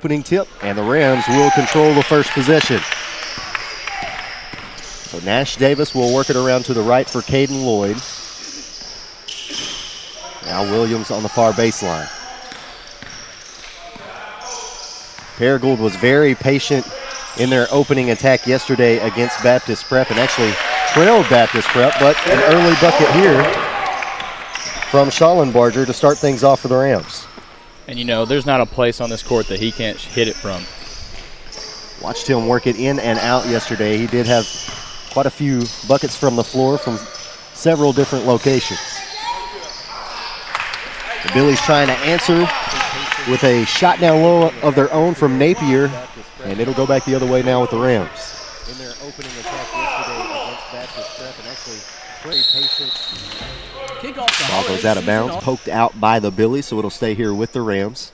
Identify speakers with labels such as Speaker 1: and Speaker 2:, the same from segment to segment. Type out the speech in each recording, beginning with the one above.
Speaker 1: Opening tip, and the Rams will control the first possession. So Nash Davis will work it around to the right for Caden Lloyd. Now Williams on the far baseline. Paragould was very patient in their opening attack yesterday against Baptist Prep and actually trailed Baptist Prep, but an early bucket here from Schallenbarger to start things off for the Rams.
Speaker 2: And you know, there's not a place on this court that he can't hit it from.
Speaker 1: Watched him work it in and out yesterday. He did have quite a few buckets from the floor from several different locations. The Billies trying to answer with a shot down low of their own from Napier, and it'll go back the other way now with the Rams. In their opening attack yesterday against Baptist Prep, and actually pretty patient. Ball goes out of bounds, poked out by the Billies, so it'll stay here with the Rams.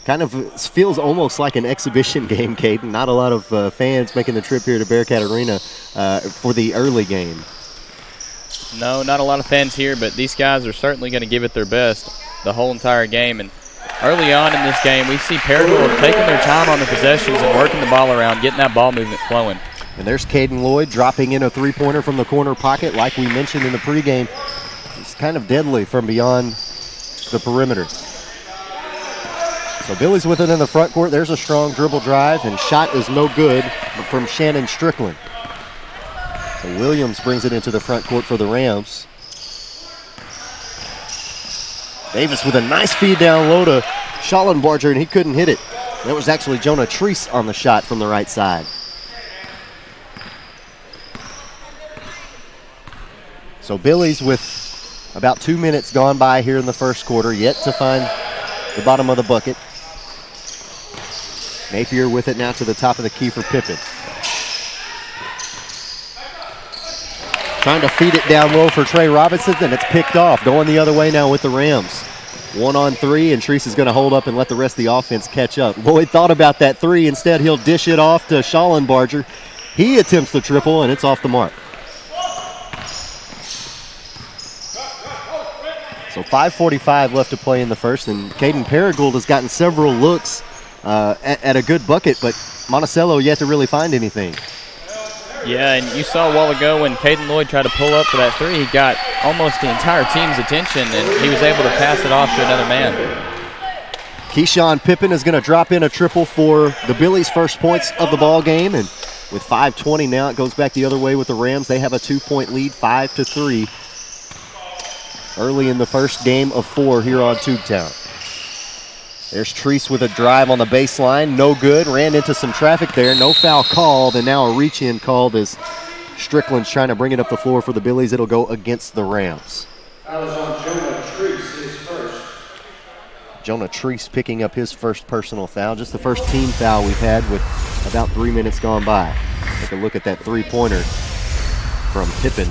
Speaker 1: Kind of feels almost like an exhibition game, Caden. Not a lot of fans making the trip here to Bearcat Arena for the early game.
Speaker 2: No, not a lot of fans here, but these guys are certainly going to give it their best the whole entire game. And early on in this game, we see Paragould taking their time on the possessions and working the ball around, getting that ball movement flowing.
Speaker 1: And there's Caden Lloyd dropping in a three-pointer from the corner pocket. Like we mentioned in the pregame, he's kind of deadly from beyond the perimeter. So Billy's with it in the front court. There's a strong dribble drive, and shot is no good from Shannon Strickland. So Williams brings it into the front court for the Rams. Davis with a nice feed down low to Schallenbarger, and he couldn't hit it. That was actually Jonah Treese on the shot from the right side. So Billy's with about 2 minutes gone by here in the first quarter, yet to find the bottom of the bucket. Napier with it now to the top of the key for Pippen. Trying to feed it down low for Trey Robinson, and it's picked off. Going the other way now with the Rams. 1-on-3, and Treese is going to hold up and let the rest of the offense catch up. Lloyd thought about that three. Instead, he'll dish it off to Schallenbarger. He attempts the triple, and it's off the mark. So 5:45 left to play in the first, and Caden Paragould has gotten several looks at a good bucket, but Monticello yet to really find anything.
Speaker 2: Yeah, and you saw a while ago when Caden Lloyd tried to pull up for that three, he got almost the entire team's attention, and he was able to pass it off to another man.
Speaker 1: Keyshawn Pippen is going to drop in a triple for the Billies' first points of the ball game, and with 5:20 now, it goes back the other way with the Rams. They have a 2-point lead, 5-3. Early in the first game of 4 here on Tubetown. There's Treese with a drive on the baseline. No good. Ran into some traffic there. No foul called, and now a reach-in called as Strickland's trying to bring it up the floor for the Billies. It'll go against the Rams.
Speaker 3: That was on Jonah Treese, his first.
Speaker 1: Jonah Treese picking up his first personal foul. Just the first team foul we've had with about 3 minutes gone by. Take a look at that three-pointer from Pippen.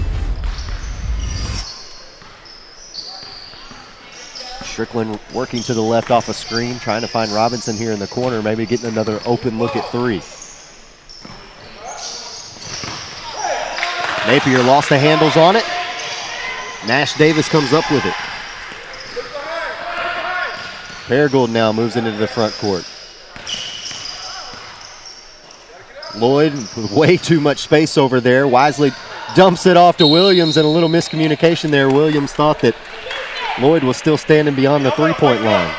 Speaker 1: Strickland working to the left off a screen, trying to find Robinson here in the corner, maybe getting another open look at three. Napier lost the handles on it. Nash Davis comes up with it. Paragould now moves into the front court. Lloyd with way too much space over there. Wisely dumps it off to Williams, and a little miscommunication there. Williams thought that Lloyd was still standing beyond the three-point line.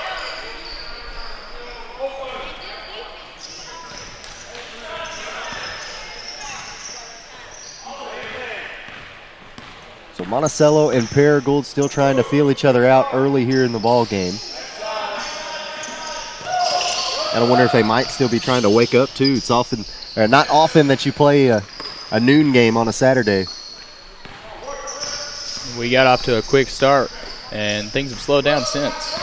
Speaker 1: So Monticello and Paragould still trying to feel each other out early here in the ball game. And I wonder if they might still be trying to wake up too. It's often, or not often, that you play a noon game on a Saturday.
Speaker 2: We got off to a quick start, and things have slowed down since.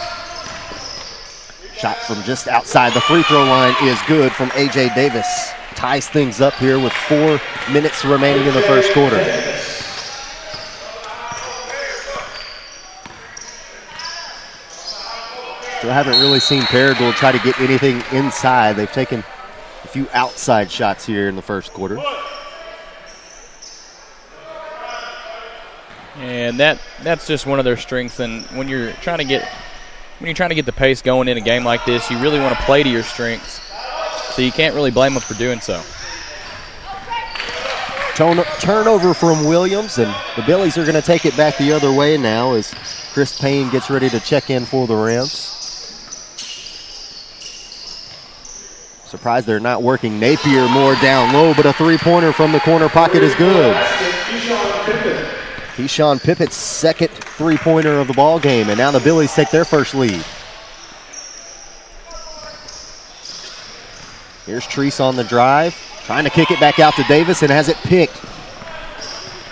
Speaker 1: Shot from just outside the free throw line is good from A.J. Davis. Ties things up here with 4 minutes remaining in the first quarter. Still haven't really seen Paragould try to get anything inside. They've taken a few outside shots here in the first quarter.
Speaker 2: And that's just one of their strengths. And when you're trying to get when you're trying to get the pace going in a game like this, you really want to play to your strengths. So you can't really blame them for doing so.
Speaker 1: Turnover from Williams, and the Billies are going to take it back the other way now as Chris Payne gets ready to check in for the Rams. Surprised they're not working Napier more down low, but a three-pointer from the corner pocket is good. Keyshawn Pippett's second three-pointer of the ball game, and now the Billies take their first lead. Here's Treese on the drive, trying to kick it back out to Davis and has it picked.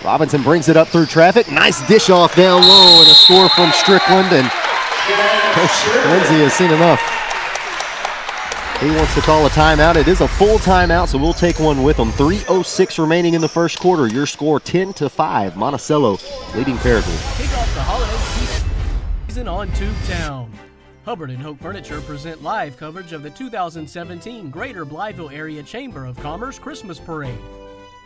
Speaker 1: Robinson brings it up through traffic. Nice dish off down low and a score from Strickland, and Coach Lindsay has seen enough. He wants to call a timeout. It is a full timeout, so we'll take one with him. 3:06 remaining in the first quarter. Your score 10-5. Monticello leading Paragould.
Speaker 4: Kick off the holiday season on Tubetown. Hubbard and Hope Furniture present live coverage of the 2017 Greater Blytheville Area Chamber of Commerce Christmas Parade.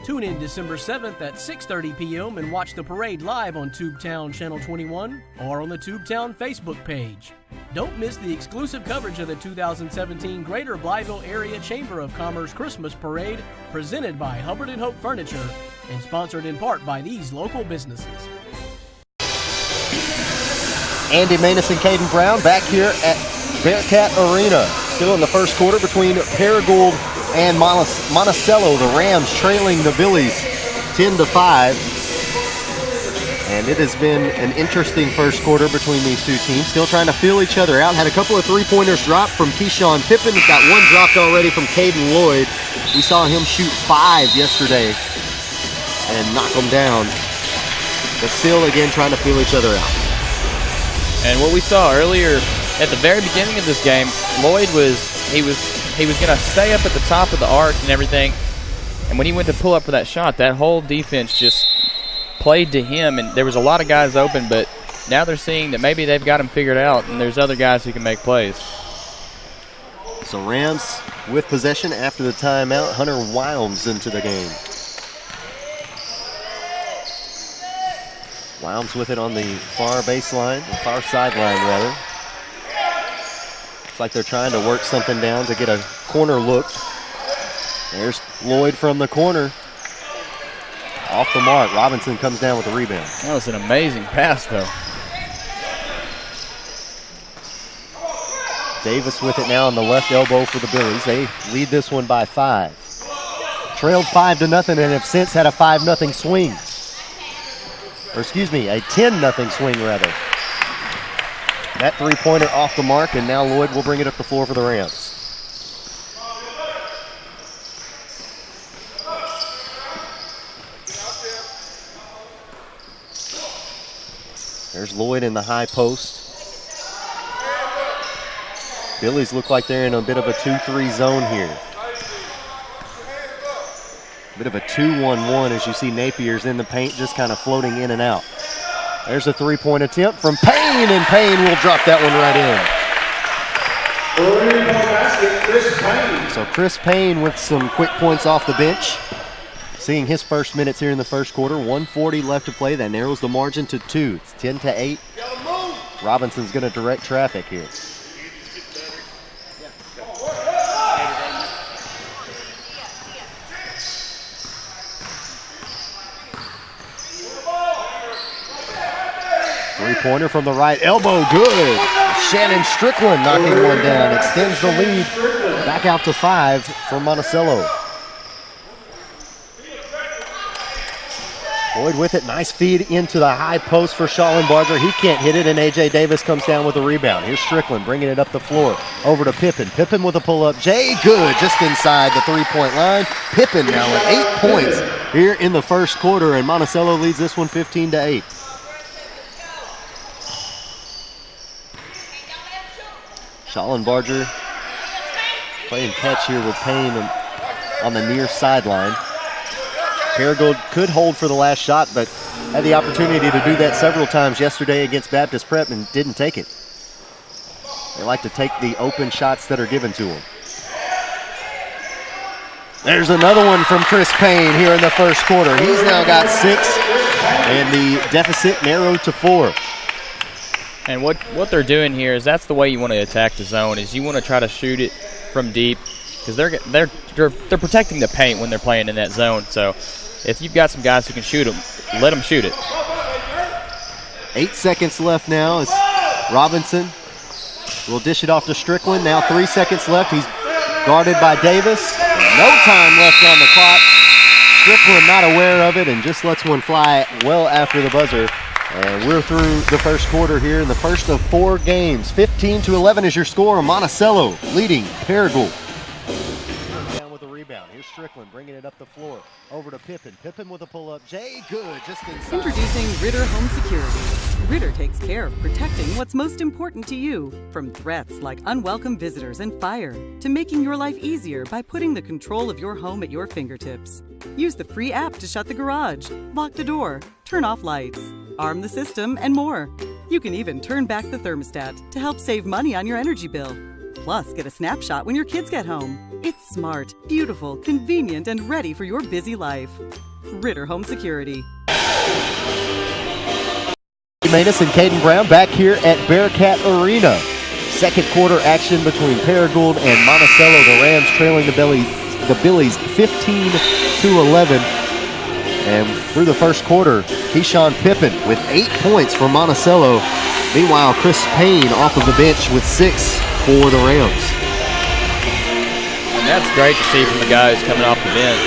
Speaker 4: Tune in December 7th at 6:30 p.m. and watch the parade live on Tubetown Channel 21 or on the Tubetown Facebook page. Don't miss the exclusive coverage of the 2017 Greater Blytheville Area Chamber of Commerce Christmas Parade presented by Hubbard and Hope Furniture and sponsored in part by these local businesses.
Speaker 1: Andy Maness and Caden Brown back here at Bearcat Arena. Still in the first quarter between Paragould and Monticello. The Rams trailing the Billies 10-5. And it has been an interesting first quarter between these two teams. Still trying to feel each other out. Had a couple of three-pointers dropped from Keyshawn Pippen. Got one dropped already from Caden Lloyd. We saw him shoot 5 yesterday and knock them down. But still, again, trying to feel each other out.
Speaker 2: And what we saw earlier at the very beginning of this game, Lloyd was going to stay up at the top of the arc and everything. And when he went to pull up for that shot, that whole defense just played to him, and there was a lot of guys open, but now they're seeing that maybe they've got him figured out, and there's other guys who can make plays.
Speaker 1: So Rams with possession after the timeout. Hunter Wilms into the game. Wilms with it on the far baseline, the far sideline rather. Looks like they're trying to work something down to get a corner look. There's Lloyd from the corner. Off the mark. Robinson comes down with the rebound.
Speaker 2: That was an amazing pass, though.
Speaker 1: Davis with it now on the left elbow for the Billies. They lead this one by 5. Trailed 5-0 and have since had a 5-0 swing. Or excuse me, a 10-0 swing rather. That three-pointer off the mark, and now Lloyd will bring it up the floor for the Rams. There's Lloyd in the high post. Billies look like they're in a bit of a 2-3 zone here. A bit of a 2-1-1 as you see Napier's in the paint, just kind of floating in and out. There's a three-point attempt from Payne, and Payne will drop that one right in. So Chris Payne with some quick points off the bench. Seeing his first minutes here in the first quarter. 1:40 left to play. That narrows the margin to 2. It's 10-8. Robinson's going to direct traffic here. Three-pointer from the right elbow. Good. Shannon Strickland knocking one down. Extends the lead back out to 5 for Monticello. Lloyd with it, nice feed into the high post for Schallenbarger. He can't hit it, and A.J. Davis comes down with a rebound. Here's Strickland bringing it up the floor, over to Pippen. Pippen with a pull-up. Jay, good, just inside the three-point line. Pippen now at 8 points here in the first quarter, and Monticello leads this one 15-8. Schallenbarger playing catch here with Payne on the near sideline. Paragould could hold for the last shot, but had the opportunity to do that several times yesterday against Baptist Prep and didn't take it. They like to take the open shots that are given to them. There's another one from Chris Payne here in the first quarter. He's now got 6, and the deficit narrowed to 4.
Speaker 2: And what they're doing here is that's the way you want to attack the zone, is you want to try to shoot it from deep, because they're protecting the paint when they're playing in that zone. So if you've got some guys who can shoot them, let them shoot it.
Speaker 1: 8 seconds left now as Robinson will dish it off to Strickland. Now 3 seconds left. He's guarded by Davis. No time left on the clock. Strickland not aware of it and just lets one fly well after the buzzer. And we're through the first quarter here in the first of 4 games. 15-11 is your score. Monticello leading Paragould. Down with the rebound. Here's Strickland bringing it up the floor. Over to Pippen. Pippen with a pull-up. Jay, good, just inside.
Speaker 5: Introducing Ritter Home Security. Ritter takes care of protecting what's most important to you, from threats like unwelcome visitors and fire, to making your life easier by putting the control of your home at your fingertips. Use the free app to shut the garage, lock the door, turn off lights, arm the system, and more. You can even turn back the thermostat to help save money on your energy bill. Plus, get a snapshot when your kids get home. It's smart, beautiful, convenient, and ready for your busy life. Ritter Home Security.
Speaker 1: Manus and Caden Brown back here at Bearcat Arena. Second quarter action between Paragould and Monticello. The Rams trailing the Billies 15-11. And through the first quarter, Keyshawn Pippen with 8 points for Monticello. Meanwhile, Chris Payne off of the bench with 6 for the Rams.
Speaker 2: And that's great to see from the guys coming off the bench.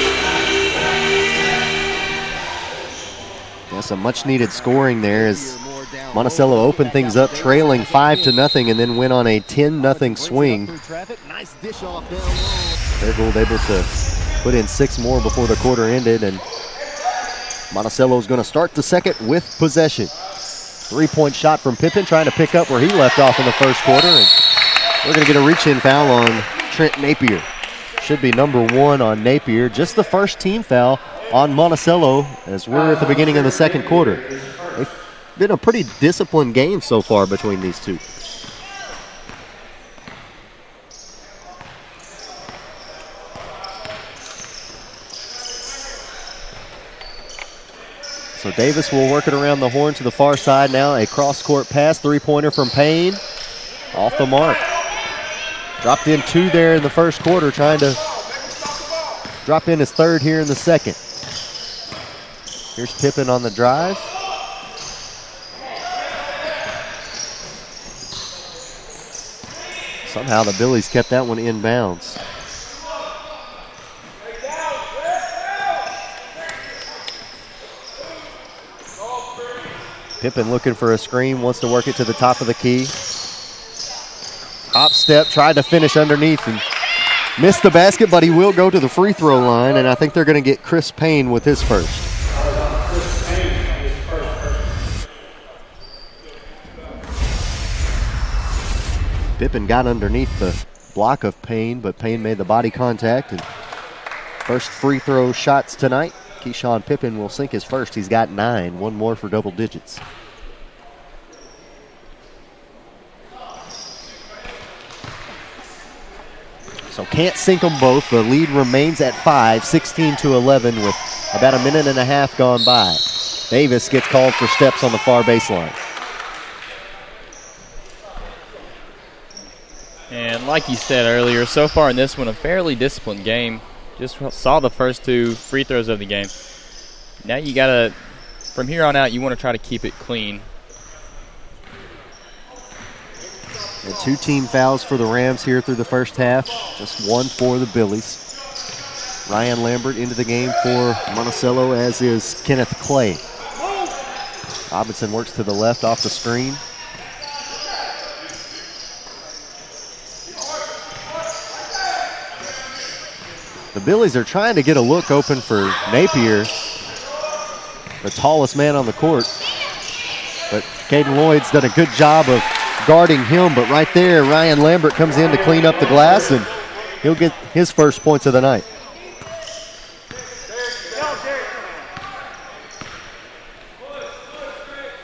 Speaker 1: Yeah, some much needed scoring there as Monticello opened things up, trailing 5-0, and then went on a 10-0 swing. Paragould able to put in 6 more before the quarter ended, and Monticello is going to start the second with possession. 3-point shot from Pippen, trying to pick up where he left off in the first quarter, and we're going to get a reach-in foul on Trent Napier. Should be number 1 on Napier. Just the first team foul on Monticello as we're at the beginning of the second quarter. It's been a pretty disciplined game so far between these two. So Davis will work it around the horn to the far side now. A cross-court pass, 3-pointer from Payne. Off the mark. Dropped in 2 there in the first quarter, trying to drop in his 3rd here in the second. Here's Pippen on the drive. Somehow the Billies kept that one in bounds. Pippen looking for a screen, wants to work it to the top of the key. Hop step, tried to finish underneath and missed the basket, but he will go to the free throw line, and I think they're going to get Chris Payne with his first. Pippen got underneath the block of Payne, but Payne made the body contact. And first free throw shots tonight. Keyshawn Pippen will sink his first. He's got 9, 1 more for double digits. So can't sink them both. The lead remains at 5, 16-11 with about a minute and a half gone by. Davis gets called for steps on the far baseline.
Speaker 2: And like you said earlier, so far in this one, a fairly disciplined game. Just saw the first 2 free throws of the game. Now you got to, from here on out, you want to try to keep it clean.
Speaker 1: And 2 team fouls for the Rams here through the first half. Just 1 for the Billies. Ryan Lambert into the game for Monticello, as is Kenneth Clay. Robinson works to the left off the screen. The Billies are trying to get a look open for Napier, the tallest man on the court. But Caden Lloyd's done a good job of guarding him, but right there, Ryan Lambert comes in to clean up the glass, and he'll get his first points of the night.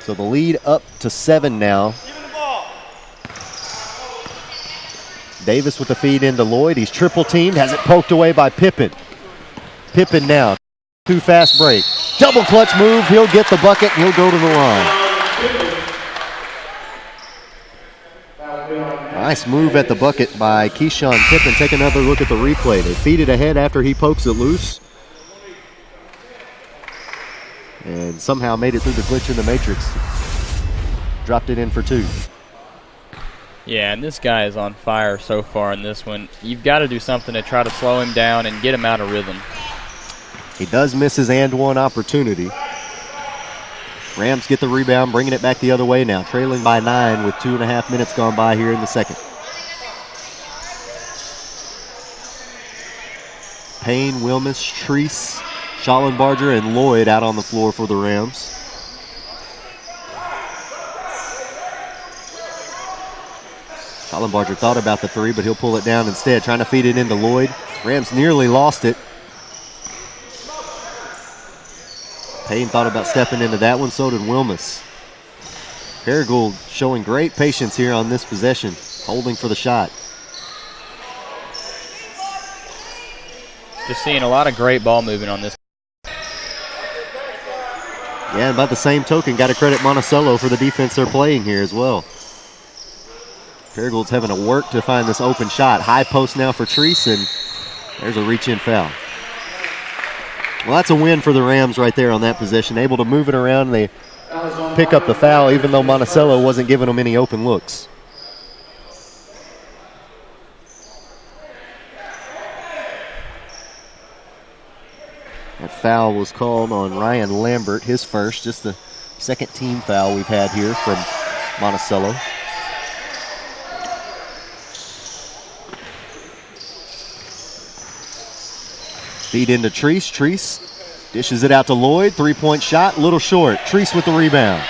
Speaker 1: So the lead up to 7 now. Davis with the feed into Lloyd. He's triple teamed, has it poked away by Pippen. Pippen now, 2 fast break. Double clutch move, he'll get the bucket, and he'll go to the line. Nice move at the bucket by Keyshawn Pippen. Take another look at the replay. They feed it ahead after he pokes it loose. And somehow made it through the glitch in the matrix. Dropped it in for 2.
Speaker 2: Yeah, and this guy is on fire so far in this one. You've got to do something to try to slow him down and get him out of rhythm.
Speaker 1: He does miss his and one opportunity. Rams get the rebound, bringing it back the other way now, trailing by 9 with 2.5 minutes gone by here in the second. Payne, Wilmus, Treese, Schallenbarger, and Lloyd out on the floor for the Rams. Schallenbarger thought about the 3, but he'll pull it down instead, trying to feed it into Lloyd. Rams nearly lost it. Payne thought about stepping into that one, so did Wilmus. Paragould showing great patience here on this possession, holding for the shot.
Speaker 2: Just seeing a lot of great ball movement on this.
Speaker 1: Yeah, and by the same token, got to credit Monticello for the defense they're playing here as well. Paragould's having to work to find this open shot. High post now for Treese, and there's a reach-in foul. Well, that's a win for the Rams right there on that possession. Able to move it around, and they pick up the foul even though Monticello wasn't giving them any open looks. That foul was called on Ryan Lambert, his first, just the second team foul we've had here from Monticello. Feed into Treese. Treese dishes it out to Lloyd. 3-point shot, little short. Treese with the rebound.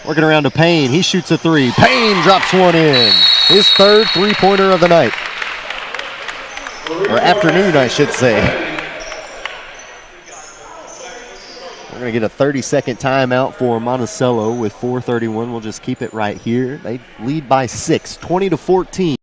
Speaker 1: Working around to Payne. He shoots a 3. Payne drops one in. His third three-pointer of the night. Or afternoon, I should say. We're going to get a 30-second timeout for Monticello with 4:31. We'll just keep it right here. They lead by 6, 20-14.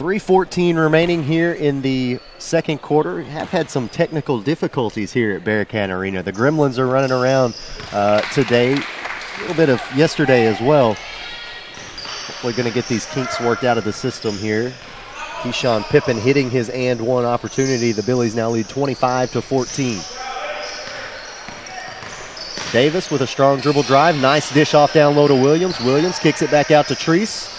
Speaker 1: 3:14 remaining here in the second quarter. We have had some technical difficulties here at Bearcat Arena. The Gremlins are running around today, a little bit of yesterday as well. We're going to get these kinks worked out of the system here. Keyshawn Pippen hitting his and one opportunity. The Billies now lead 25-14. Davis with a strong dribble drive. Nice dish off down low to Williams. Williams kicks it back out to Treese.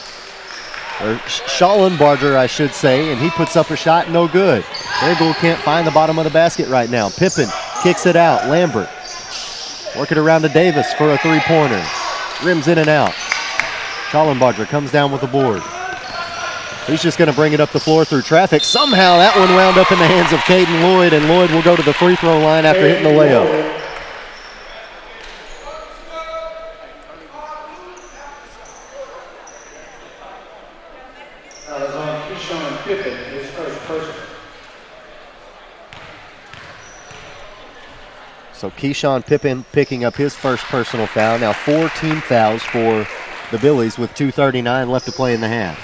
Speaker 1: Or Schallenbarger, I should say, and he puts up a shot, no good. Paragould can't find the bottom of the basket right now. Pippen kicks it out. Lambert working around to Davis for a three-pointer. Rims in and out. Schallenbarger comes down with the board. He's just going to bring it up the floor through traffic. Somehow that one wound up in the hands of Caden Lloyd, and Lloyd will go to the free throw line after hitting the layup. So Keyshawn Pippen picking up his first personal foul. Now 4 team fouls for the Billies with 2:39 left to play in the half.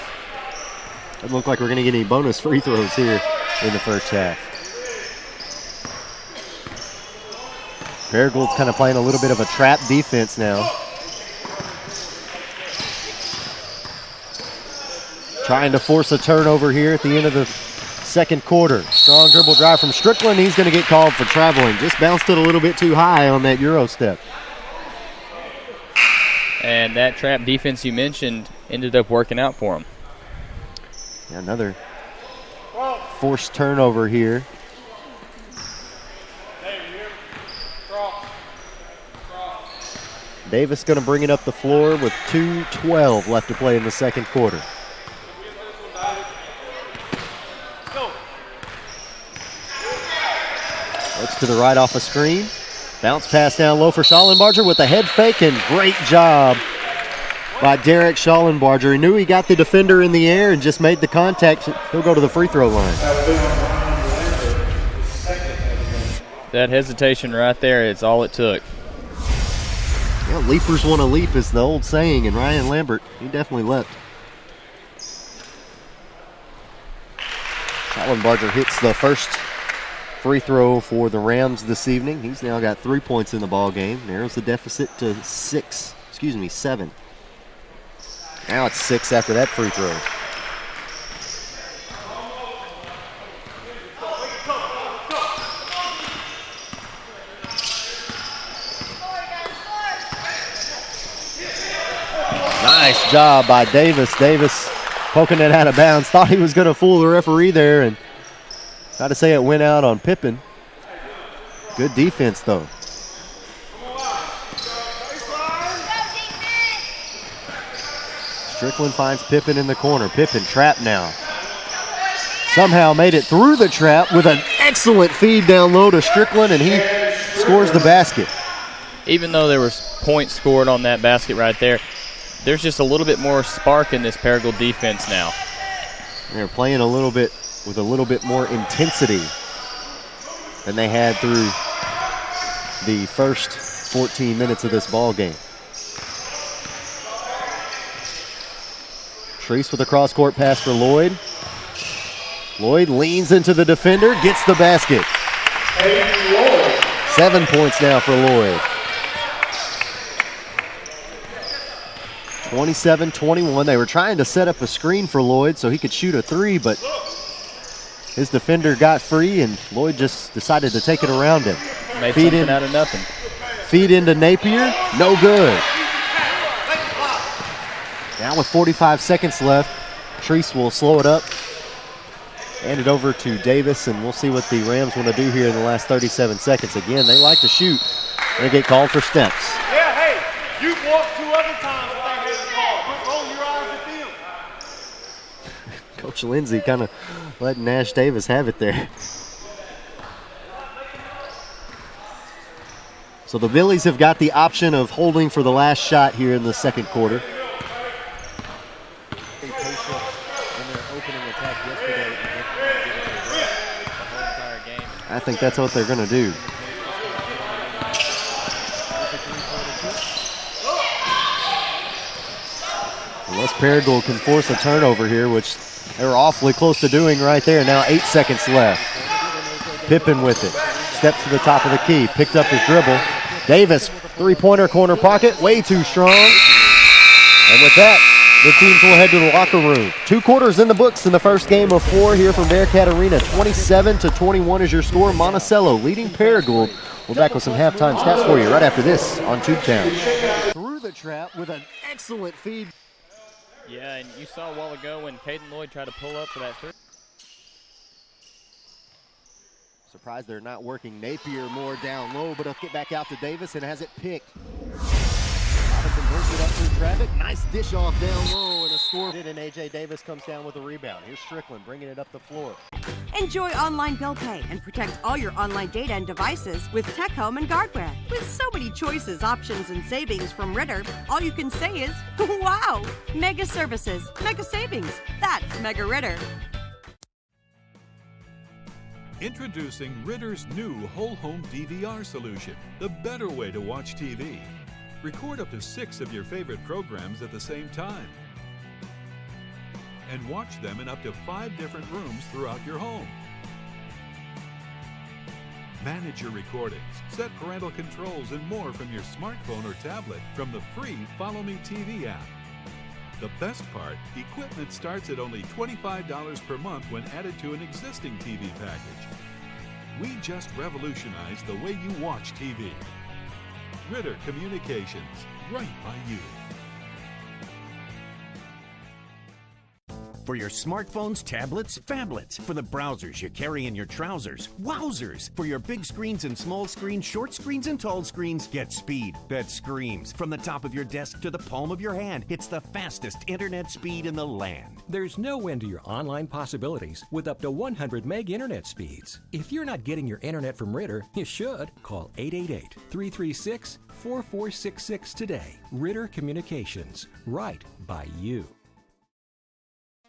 Speaker 1: Doesn't look like we're going to get any bonus free throws here in the first half. Paragould's kind of playing a little bit of a trap defense now. Trying to force a turnover here at the end of the second quarter. Strong dribble drive from Strickland. He's going to get called for traveling. Just bounced it a little bit too high on that Euro step.
Speaker 2: And that trap defense you mentioned ended up working out for him.
Speaker 1: Yeah, another forced turnover here. Davis going to bring it up the floor with 2:12 left to play in the second quarter. Looks to the right off a screen. Bounce pass down low for Schallenbarger with a head fake, and great job by Derek Schallenbarger. He knew he got the defender in the air and just made the contact. He'll go to the free throw line.
Speaker 2: That hesitation right there, it's all it took.
Speaker 1: Yeah, leapers want to leap is the old saying, and Ryan Lambert, he definitely leapt. Schallenbarger hits the first free throw for the Rams this evening. He's now got 3 points in the ball game. Narrows the deficit to 7. Now it's 6 after that free throw. Nice job by Davis. Davis poking it out of bounds. Thought he was going to fool the referee there, and got to say it went out on Pippen. Good defense, though. Strickland finds Pippen in the corner. Pippen trapped now. Somehow made it through the trap with an excellent feed down low to Strickland, and he scores the basket.
Speaker 2: Even though there was points scored on that basket right there, there's just a little bit more spark in this Paragould defense now.
Speaker 1: They're playing a little bit with a little bit more intensity than they had through the first 14 minutes of this ball game. Treese with a cross-court pass for Lloyd. Lloyd leans into the defender, gets the basket. 7 points now for Lloyd. 27-21. They were trying to set up a screen for Lloyd so he could shoot a three, but his defender got free, and Lloyd just decided to take it around him.
Speaker 2: Made something out of nothing.
Speaker 1: Feed into Napier, no good. Now with 45 seconds left, Treese will slow it up. Hand it over to Davis, and we'll see what the Rams want to do here in the last 37 seconds. Again, they like to shoot. They get called for steps.
Speaker 6: Yeah, hey, you walked 2 other times without getting called. Quit rolling your eyes at them.
Speaker 1: Coach Lindsey kind of letting Nash Davis have it there. So the Billies have got the option of holding for the last shot here in the second quarter. I think that's what they're going to do. Unless Paragould can force a turnover here, which They were awfully close to doing right there. Now 8 seconds left. Pippen with it. Steps to the top of the key. Picked up his dribble. Davis, three-pointer corner pocket. Way too strong. And with that, the teams will head to the locker room. 2 quarters in the books in the first game of 4 here from Bearcat Arena. 27-21 is your score. Monticello leading Paragould. We're back with some halftime stats for you right after this on Tubetown. Through the trap with an excellent feed.
Speaker 2: Yeah, and you saw a while ago when Caden Lloyd tried to pull up for that three.
Speaker 1: Surprised they're not working Napier more down low, but he'll get back out to Davis and has it picked. Robinson brings it up through traffic. Nice dish off down low and a score. And A.J. Davis comes down with a rebound. Here's Strickland bringing it up the floor.
Speaker 7: Enjoy online bill pay and protect all your online data and devices with Tech Home and Guardware. With so many choices, options, and savings from Ritter, all you can say is, wow! Mega services, mega savings. That's Mega Ritter.
Speaker 8: Introducing Ritter's new whole home DVR solution, the better way to watch TV. Record up to 6 of your favorite programs at the same time. And watch them in up to 5 different rooms throughout your home. Manage your recordings, set parental controls, and more from your smartphone or tablet from the free Follow Me TV app. The best part, equipment starts at only $25 per month when added to an existing TV package. We just revolutionized the way you watch TV. Ritter Communications, right by you.
Speaker 9: For your smartphones, tablets, phablets. For the browsers you carry in your trousers. Wowzers! For your big screens and small screens, short screens and tall screens, get speed that screams. From the top of your desk to the palm of your hand, it's the fastest internet speed in the land.
Speaker 10: There's no end to your online possibilities with up to 100 meg internet speeds. If you're not getting your internet from Ritter, you should. Call 888-336-4466 today. Ritter Communications, right by you.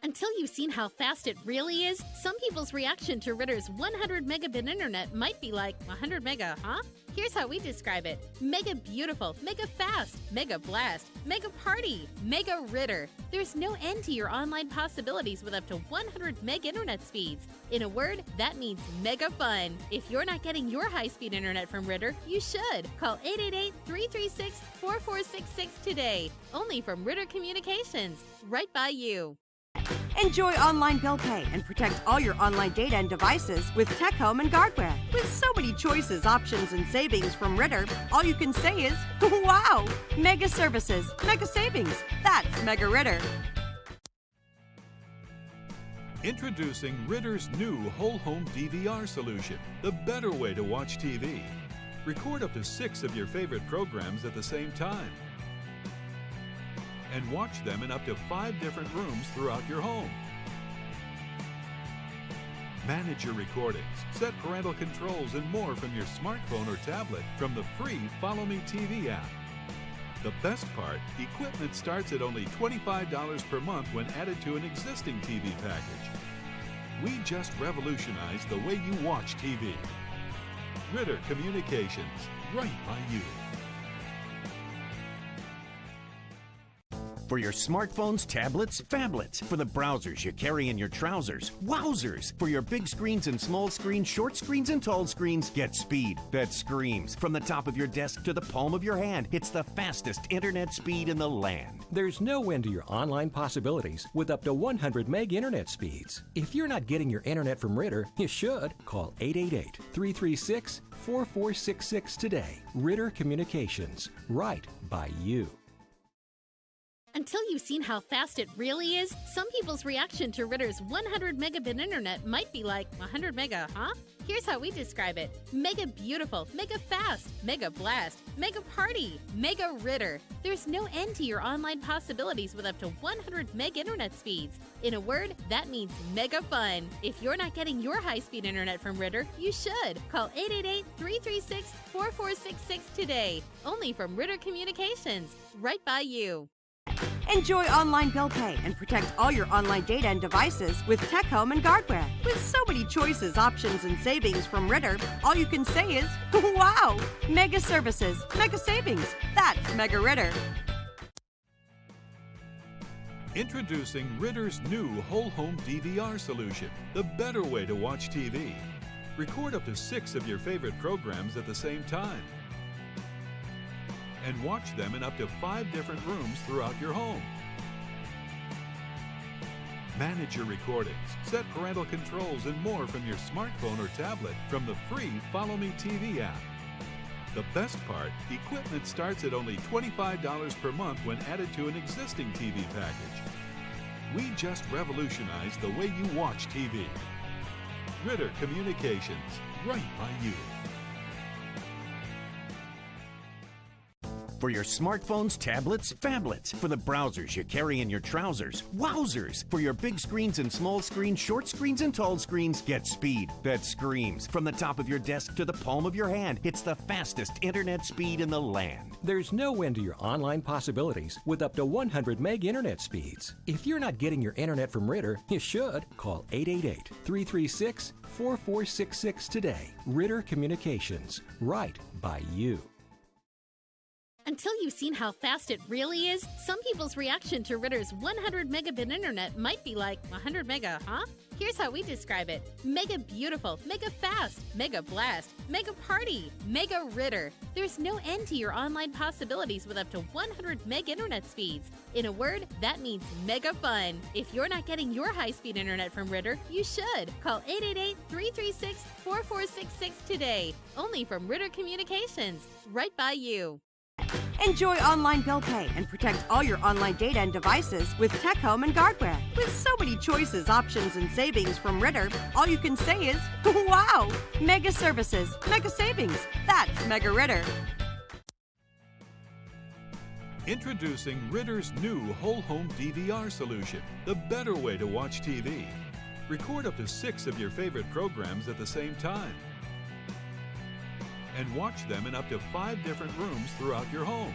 Speaker 11: Until you've seen how fast it really is, some people's reaction to Ritter's 100 megabit internet might be like, 100 mega, huh? Here's how we describe it. Mega beautiful, mega fast, mega blast, mega party, mega Ritter. There's no end to your online possibilities with up to 100 meg internet speeds. In a word, that means mega fun. If you're not getting your high-speed internet from Ritter, you should. Call 888-336-4466 today. Only from Ritter Communications, right by you.
Speaker 7: Enjoy online bill pay and protect all your online data and devices with Tech Home and Guardware. With so many choices, options, and savings from Ritter, all you can say is, wow! Mega services, mega savings. That's Mega Ritter.
Speaker 8: Introducing Ritter's new whole home DVR solution, the better way to watch TV. Record up to 6 of your favorite programs at the same time. And watch them in up to 5 different rooms throughout your home. Manage your recordings, set parental controls, and more from your smartphone or tablet from the free Follow Me TV app. The best part, equipment starts at only $25 per month when added to an existing TV package. We just revolutionized the way you watch TV. Ritter Communications, right by you.
Speaker 9: For your smartphones, tablets, phablets. For the browsers you carry in your trousers. Wowzers! For your big screens and small screens, short screens and tall screens, get speed that screams. From the top of your desk to the palm of your hand, it's the fastest internet speed in the land.
Speaker 10: There's no end to your online possibilities with up to 100 meg internet speeds. If you're not getting your internet from Ritter, you should. Call 888-336-4466 today. Ritter Communications, right by you.
Speaker 11: Until you've seen how fast it really is, some people's reaction to Ritter's 100 megabit internet might be like, 100 mega, huh? Here's how we describe it. Mega beautiful, mega fast, mega blast, mega party, mega Ritter. There's no end to your online possibilities with up to 100 meg internet speeds. In a word, that means mega fun. If you're not getting your high-speed internet from Ritter, you should. Call 888-336-4466 today. Only from Ritter Communications, right by you.
Speaker 7: Enjoy online bill pay and protect all your online data and devices with Tech Home and Guardware. With so many choices, options, and savings from Ritter, all you can say is, wow! Mega services, mega savings. That's Mega Ritter.
Speaker 8: Introducing Ritter's new whole home DVR solution, the better way to watch TV. Record up to 6 of your favorite programs at the same time. And watch them in up to 5 different rooms throughout your home. Manage your recordings, set parental controls, and more from your smartphone or tablet from the free Follow Me TV app. The best part, equipment starts at only $25 per month when added to an existing TV package. We just revolutionized the way you watch TV. Ritter Communications, right by you.
Speaker 9: For your smartphones, tablets, phablets. For the browsers you carry in your trousers. Wowzers! For your big screens and small screens, short screens and tall screens, get speed that screams. From the top of your desk to the palm of your hand, it's the fastest internet speed in the land.
Speaker 10: There's no end to your online possibilities with up to 100 meg internet speeds. If you're not getting your internet from Ritter, you should. Call 888-336-4466 today. Ritter Communications, right by you.
Speaker 11: Until you've seen how fast it really is, some people's reaction to Ritter's 100 megabit internet might be like, 100 mega, huh? Here's how we describe it. Mega beautiful, mega fast, mega blast, mega party, mega Ritter. There's no end to your online possibilities with up to 100 meg internet speeds. In a word, that means mega fun. If you're not getting your high-speed internet from Ritter, you should. Call 888-336-4466 today. Only from Ritter Communications, right by you.
Speaker 7: Enjoy online bill pay and protect all your online data and devices with Tech Home and Guardware. With so many choices, options, and savings from Ritter, all you can say is, wow! Mega services, mega savings. That's Mega Ritter.
Speaker 8: Introducing Ritter's new whole home DVR solution, the better way to watch TV. Record up to 6 of your favorite programs at the same time. And watch them in up to 5 different rooms throughout your home.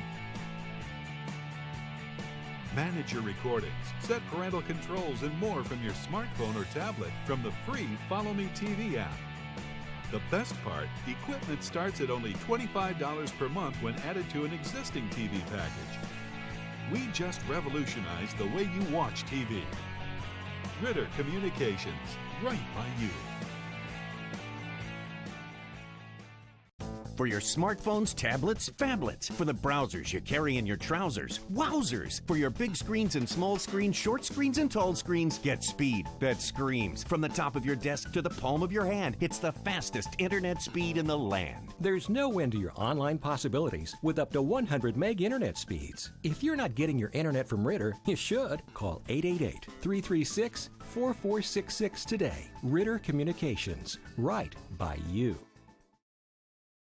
Speaker 8: Manage your recordings, set parental controls, and more from your smartphone or tablet from the free Follow Me TV app. The best part, equipment starts at only $25 per month when added to an existing TV package. We just revolutionized the way you watch TV. Ritter Communications, right by you.
Speaker 9: For your smartphones, tablets, phablets. For the browsers you carry in your trousers. Wowzers! For your big screens and small screens, short screens and tall screens, get speed that screams. From the top of your desk to the palm of your hand, it's the fastest internet speed in the land.
Speaker 10: There's no end to your online possibilities with up to 100 meg internet speeds. If you're not getting your internet from Ritter, you should. Call 888-336-4466 today. Ritter Communications, right by you.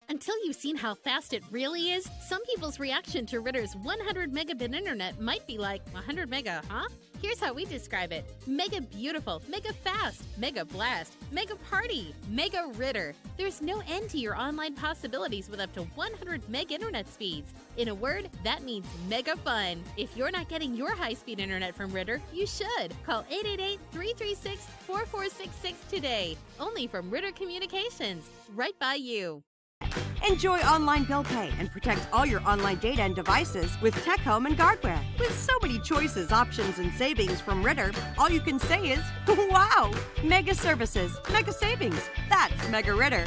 Speaker 11: Until you've seen how fast it really is, some people's reaction to Ritter's 100 megabit internet might be like, 100 mega, huh? Here's how we describe it. Mega beautiful, mega fast, mega blast, mega party, mega Ritter. There's no end to your online possibilities with up to 100 meg internet speeds. In a word, that means mega fun. If you're not getting your high-speed internet from Ritter, you should. Call 888-336-4466 today. Only from Ritter Communications, right by you.
Speaker 7: Enjoy online bill pay and protect all your online data and devices with Tech Home and Guardware. With so many choices, options, and savings from Ritter, all you can say is, wow! Mega services, mega savings. That's Mega Ritter.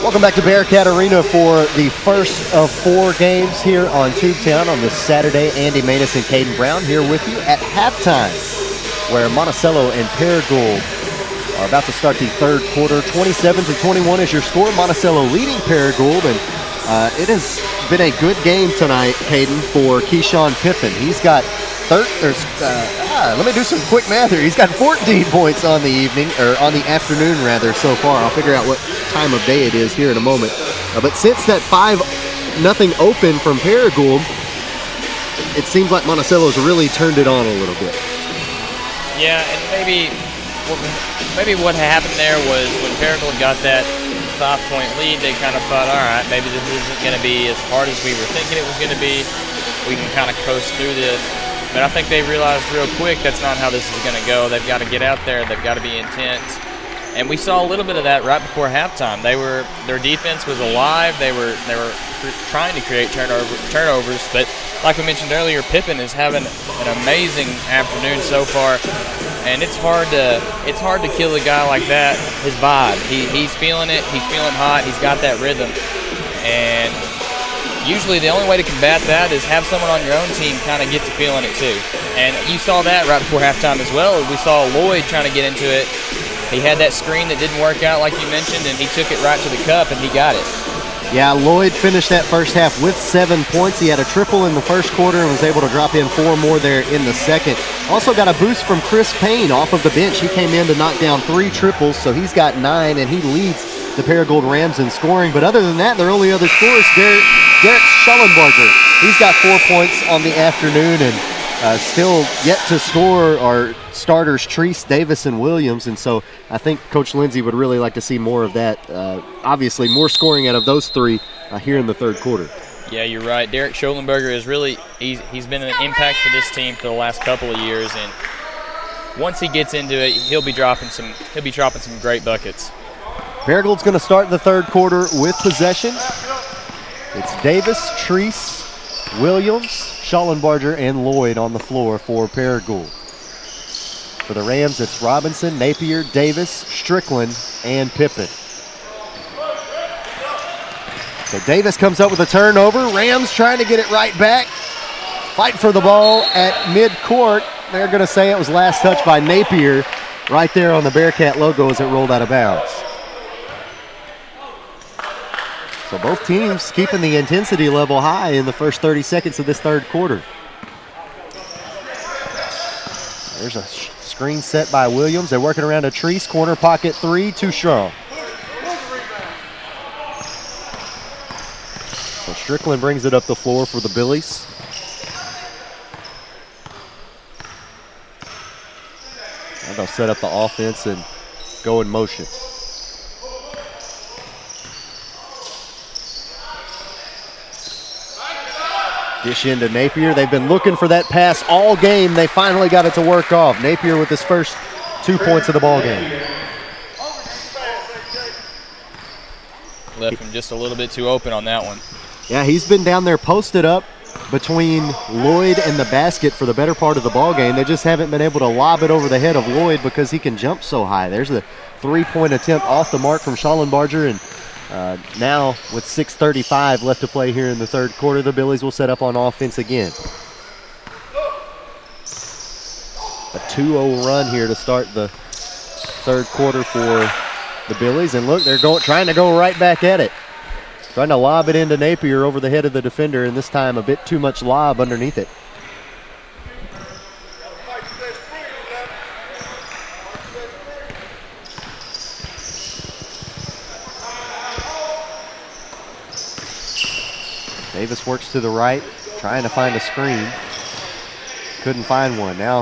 Speaker 1: Welcome back to Bearcat Arena for the first of 4 games here on Tubetown on this Saturday. Andy Maness and Caden Brown here with you at halftime, where Monticello and Paragould are about to start the third quarter. 27-21 is your score. Monticello leading Paragould, and it has been a good game tonight, Caden, for Keyshawn Pippin. He's got let me do some quick math here. He's got 14 points on the evening, or on the afternoon rather, so far. I'll figure out what time of day it is here in a moment. But since that 5-0 open from Paragould, it seems like Monticello's really turned it on a little bit.
Speaker 2: Yeah, and maybe what happened there was when Paragould got that 5-point lead, they kind of thought, all right, maybe this isn't going to be as hard as we were thinking it was going to be. We can kind of coast through this. But I think they realized real quick that's not how this is going to go. They've got to get out there. They've got to be intense. And we saw a little bit of that right before halftime. Their defense was alive. They were trying to create turnovers, but like we mentioned earlier, Pippen is having an amazing afternoon so far, and it's hard to kill a guy like that. His vibe, he's feeling it. He's feeling hot. He's got that rhythm, and usually the only way to combat that is have someone on your own team kind of get to feeling it too. And you saw that right before halftime as well. We saw Lloyd trying to get into it. He had that screen that didn't work out like you mentioned, and he took it right to the cup, and he got it.
Speaker 1: Yeah, Lloyd finished that first half with 7 points. He had a triple in the first quarter and was able to drop in 4 more there in the second. Also got a boost from Chris Payne off of the bench. He came in to knock down 3 triples, so he's got 9, and he leads the Paragould Rams in scoring. But other than that, their only other scorer is Derek Schellenberger. He's got 4 points on the afternoon, and still yet to score are starters Treese, Davis, and Williams. And so I think Coach Lindsey would really like to see more of that. Obviously, more scoring out of those 3 here in the third quarter.
Speaker 2: Yeah, you're right. Derek Schellenberger is really he's been an impact for this team for the last couple of years, and once he gets into it, he'll be dropping some great buckets.
Speaker 1: Paragould's going to start the third quarter with possession. It's Davis, Treese, Williams, Schellenberger, and Lloyd on the floor for Paragould. For the Rams, it's Robinson, Napier, Davis, Strickland, and Pippen. So Davis comes up with a turnover. Rams trying to get it right back. Fight for the ball at midcourt. They're going to say it was last touch by Napier right there on the Bearcat logo as it rolled out of bounds. So both teams keeping the intensity level high in the first 30 seconds of this third quarter. There's a screen set by Williams. They're working around a Treese. Corner pocket 3, too strong. So Strickland brings it up the floor for the Billies. And they'll set up the offense and go in motion. Dish into Napier. They've been looking for that pass all game. They finally got it to work off. Napier with his first 2 points of the ball game.
Speaker 2: Left him just a little bit too open on that one.
Speaker 1: Yeah, he's been down there posted up between Lloyd and the basket for the better part of the ball game. They just haven't been able to lob it over the head of Lloyd because he can jump so high. There's the 3-point attempt off the mark from Schellenberger, and now with 6:35 left to play here in the third quarter, the Billies will set up on offense again. A 2-0 run here to start the third quarter for the Billies, and look, they're trying to go right back at it. Trying to lob it into Napier over the head of the defender, and this time a bit too much lob underneath it. Davis works to the right, trying to find a screen. Couldn't find one. Now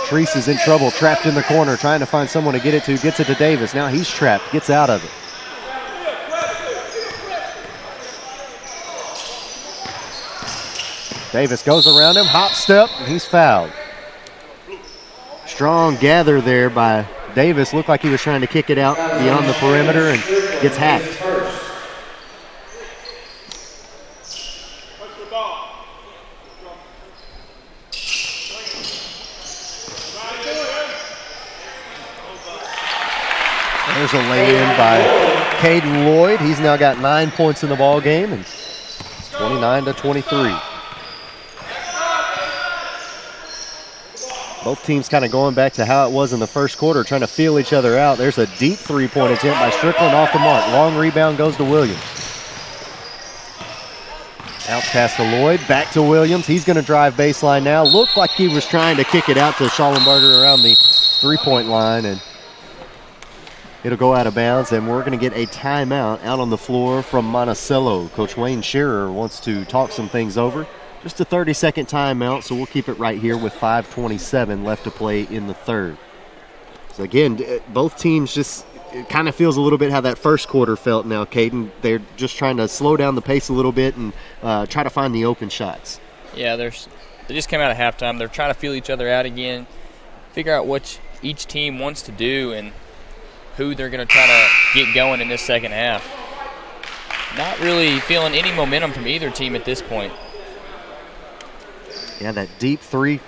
Speaker 1: Treese is in trouble, trapped in the corner, trying to find someone to get it to. Gets it to Davis. Now he's trapped, gets out of it. Davis goes around him, hop step, and he's fouled. Strong gather there by Davis. Looked like he was trying to kick it out beyond the perimeter and gets hacked. There's a lay-in by Caden Lloyd. He's now got 9 points in the ball game, and it's 29-23. Both teams kind of going back to how it was in the first quarter, trying to feel each other out. There's a deep 3-point attempt by Strickland off the mark. Long rebound goes to Williams. Bounce pass to Lloyd, back to Williams. He's going to drive baseline now. Looked like he was trying to kick it out to Schellenberger around the 3-point line, and it'll go out of bounds, and we're going to get a timeout out on the floor from Monticello. Coach Wayne Shearer wants to talk some things over. Just a 30-second timeout, so we'll keep it right here with 5:27 left to play in the third. So again, both teams just, it kind of feels a little bit how that first quarter felt now, Caden. They're just trying to slow down the pace a little bit and try to find the open shots. Yeah,
Speaker 2: they just came out of halftime. They're trying to feel each other out again, figure out what each team wants to do, and who they're going to try to get going in this second half. Not really feeling any momentum from either team at this point.
Speaker 1: Yeah, that deep three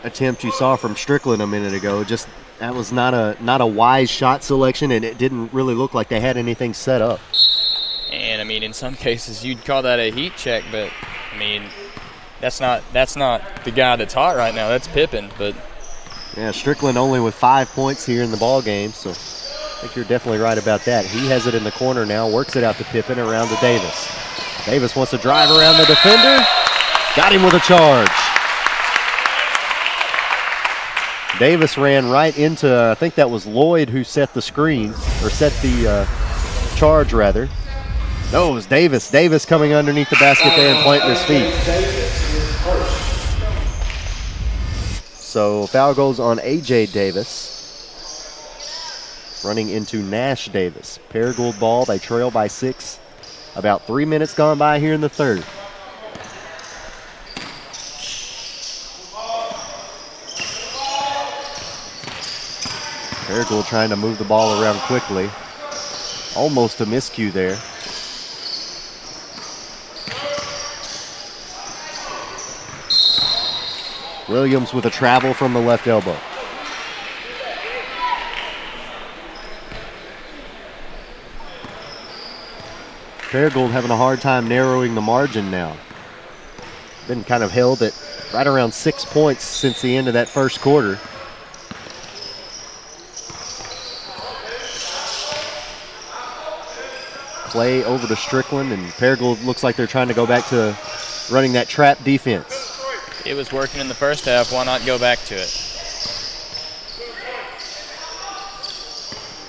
Speaker 1: attempt you saw from Strickland a minute ago, just that was not a wise shot selection, and it didn't really look like they had anything set up.
Speaker 2: And I mean, in some cases you'd call that a heat check, but I mean, that's not the guy that's hot right now. That's Pippen, but
Speaker 1: yeah, Strickland only with 5 points here in the ball game, so I think you're definitely right about that. He has it in the corner now, works it out to Pippen around to Davis. Davis wants to drive around the defender. Got him with a charge. Davis ran right into, I think that was Lloyd who set the screen, or set the charge rather. No, it was Davis. Davis coming underneath the basket there and planting his feet. So foul goes on A.J. Davis. Running into Nash Davis. Paragould ball, they trail by 6. About 3 minutes gone by here in the third. Paragould trying to move the ball around quickly. Almost a miscue there. Williams with a travel from the left elbow. Paragould having a hard time narrowing the margin now. Been kind of held at right around 6 points since the end of that first quarter. Clay over to Strickland, and Paragould looks like they're trying to go back to running that trap defense.
Speaker 2: it was working in the first half. Why not go back to it?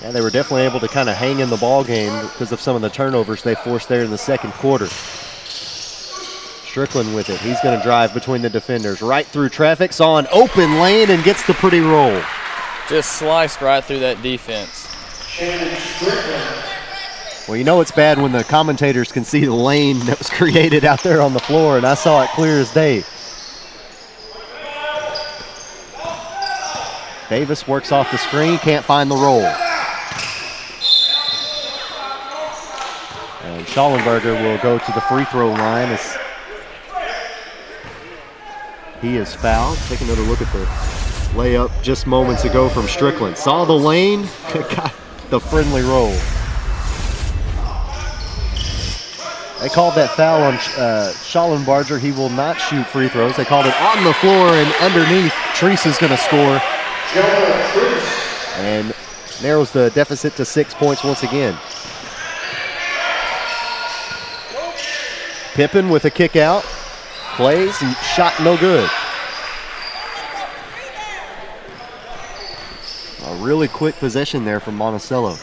Speaker 1: Yeah, they were definitely able to kind of hang in the ball game because of some of the turnovers they forced there in the second quarter. Strickland with it. He's going to drive between the defenders. Right through traffic. Saw an open lane and gets the pretty roll.
Speaker 2: Just sliced right through that defense.
Speaker 1: Well, you know it's bad when the commentators can see the lane that was created out there on the floor, and I saw it clear as day. Davis works off the screen, can't find the roll. And Schallenberger will go to the free throw line as he is fouled. Take another look at the layup just moments ago from Strickland. Saw the lane, got the friendly roll. They called that foul on Schallenberger. He will not shoot free throws. They called it on the floor and underneath. Treese is going to score. And narrows the deficit to 6 points once again. Pippen with a kick out. Plays and shot no good. A really quick possession there from Monticello.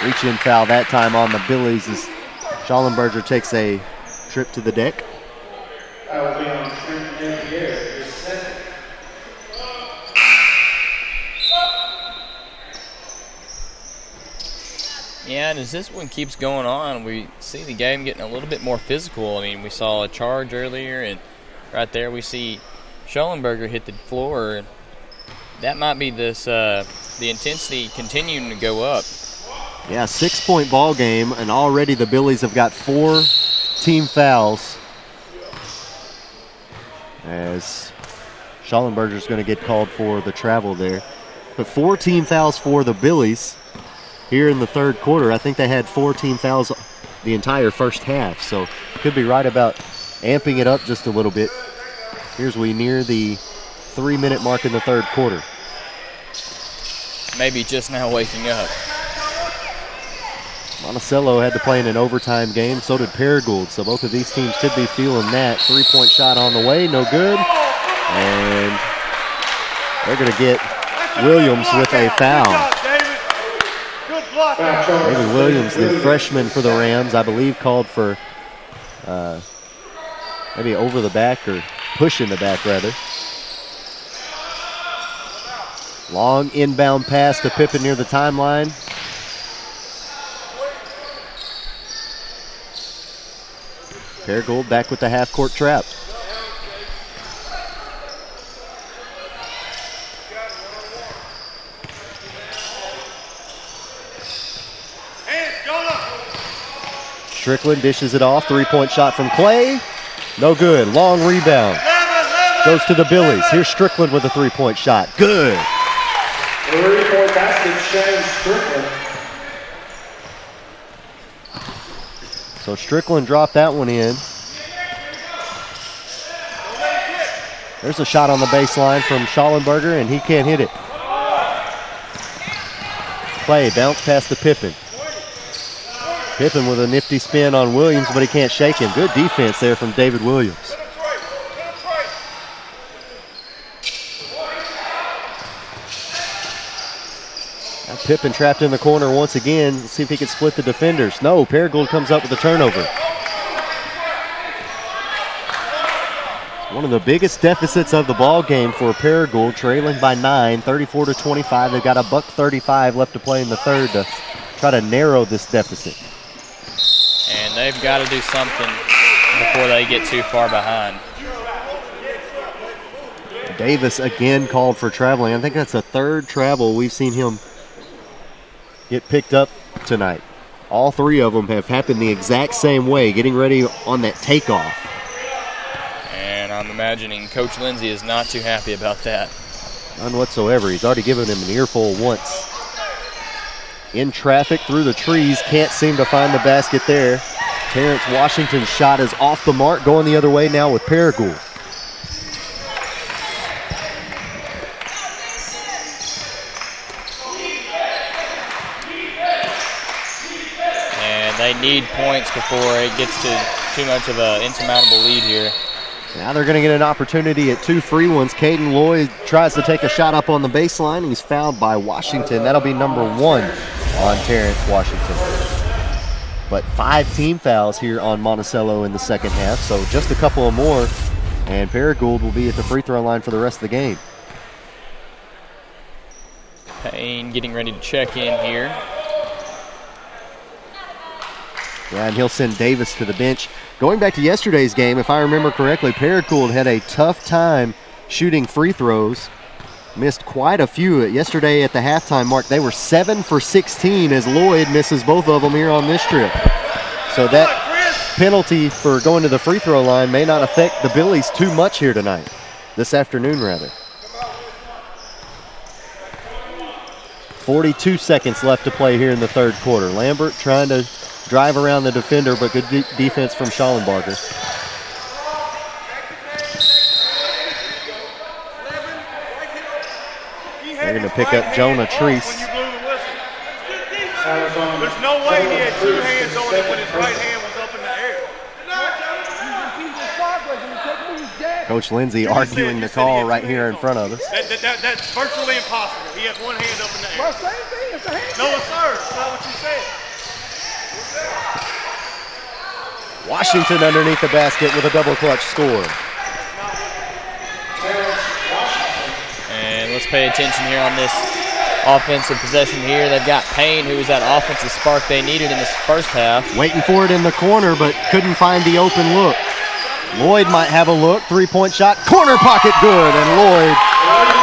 Speaker 1: Reach-in foul that time on the Billies as Schallenberger takes a trip to the deck.
Speaker 3: That will be on Trent Napier, his second.
Speaker 2: Yeah, and as this one keeps going on, we see the game getting a little bit more physical. I mean, we saw a charge earlier, and right there we see Schallenberger hit the floor. And that might be this the intensity continuing to go up.
Speaker 1: Yeah, 6 point ball game, and already the Billies have got 4 team fouls. As Schallenberger's going to get called for the travel there. But 4 team fouls for the Billies here in the third quarter. I think they had 4 team fouls the entire first half, so could be right about amping it up just a little bit. Here's we near the 3-minute mark in the third quarter.
Speaker 2: Maybe just now waking up.
Speaker 1: Monticello had to play in an overtime game, so did Paragould, so both of these teams could be feeling that. 3-point shot on the way, no good. And they're going to get Williams with a foul. David Williams, the freshman for the Rams, I believe called for maybe over the back or push in the back, rather. Long inbound pass to Pippen near the timeline. Paragould back with the half-court trap. Strickland dishes it off. 3-point shot from Clay. No good. Long rebound. Goes to the Billies. Here's Strickland with a 3-point shot. Good.
Speaker 3: 3-point basket, Shane Strickland.
Speaker 1: So Strickland dropped that one in. There's a shot on the baseline from Schallenberger, and he can't hit it. Clay bounce past to Pippen. Pippen with a nifty spin on Williams, but he can't shake him. Good defense there from David Williams. Now Pippen trapped in the corner once again. Let's see if he can split the defenders. No, Paragould comes up with a turnover. One of the biggest deficits of the ball game for Paragould, trailing by 9, 34-25. They've got a $1:35 left to play in the third to try to narrow this deficit.
Speaker 2: And they've got to do something before they get too far behind.
Speaker 1: Davis again called for traveling. I think that's the third travel we've seen him get picked up tonight. All three of them have happened the exact same way, getting ready on that takeoff.
Speaker 2: And I'm imagining Coach Lindsay is not too happy about that.
Speaker 1: None whatsoever. He's already given him an earful once. In traffic through the trees, can't seem to find the basket there. Terrence Washington's shot is off the mark, going the other way now with Paragould.
Speaker 2: And they need points before it gets to too much of an insurmountable lead here.
Speaker 1: Now they're going to get an opportunity at 2 free ones. Caden Lloyd tries to take a shot up on the baseline. He's fouled by Washington. That'll be number 1 on Terrence Washington. But 5 team fouls here on Monticello in the second half, so just a couple of more, and Paragould will be at the free throw line for the rest of the game.
Speaker 2: Payne getting ready to check in here.
Speaker 1: Yeah, and he'll send Davis to the bench. Going back to yesterday's game, if I remember correctly, Paragould had a tough time shooting free throws. Missed quite a few. Yesterday at the halftime mark, they were 7 for 16 as Lloyd misses both of them here on this trip. So that penalty for going to the free throw line may not affect the Billies too much here tonight. This afternoon, rather. 42 seconds left to play here in the third quarter. Lambert trying to drive around the defender, but good defense from Schallenberger. They're going to pick up Jonah Treese.
Speaker 6: There's no way he had 2 hands on it when his right hand was up in the air.
Speaker 1: Coach Lindsay arguing the call right here in front of us.
Speaker 6: That's virtually impossible. He had 1 hand up in the air. No, sir. That's not what you said.
Speaker 1: Washington underneath the basket with a double clutch score.
Speaker 2: And let's pay attention here on this offensive possession here. They've got Payne, who was that offensive spark they needed in this first half.
Speaker 1: Waiting for it in the corner, but couldn't find the open look. Lloyd might have a look. 3-point shot. Corner pocket good. And Lloyd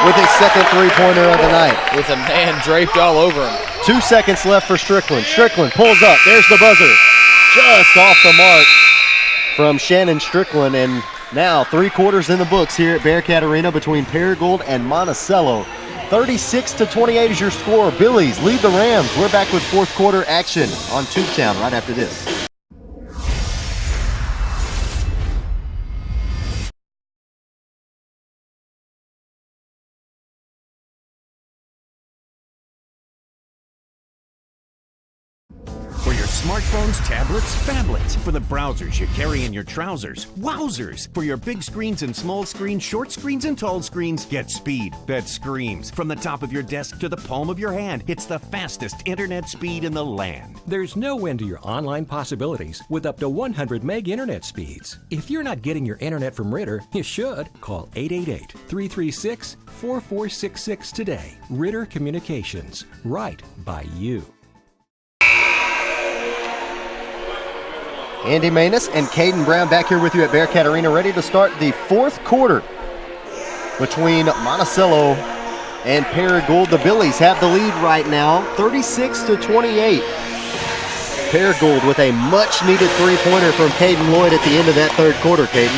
Speaker 1: with his second 3-pointer of the night.
Speaker 2: With a man draped all over him.
Speaker 1: 2 seconds left for Strickland. Strickland pulls up. There's the buzzer. Just off the mark from Shannon Strickland. And now 3 quarters in the books here at Bearcat Arena between Paragould and Monticello. 36-28 is your score. Billies lead the Rams. We're back with fourth quarter action on Tubetown right after this.
Speaker 9: For your smartphones, tablets, phablets. For the browsers you carry in your trousers. Wowzers! For your big screens and small screens, short screens and tall screens, get speed that screams. From the top of your desk to the palm of your hand, it's the fastest internet speed in the land.
Speaker 10: There's no end to your online possibilities with up to 100 meg internet speeds. If you're not getting your internet from Ritter, you should. Call 888-336-4466 today. Ritter Communications. Right by you.
Speaker 1: Andy Manus and Caden Brown back here with you at Bearcat Arena, ready to start the fourth quarter between Monticello and Paragould. The Billies have the lead right now, 36-28. Paragould with a much-needed three-pointer from Caden Lloyd at the end of that third quarter, Caden.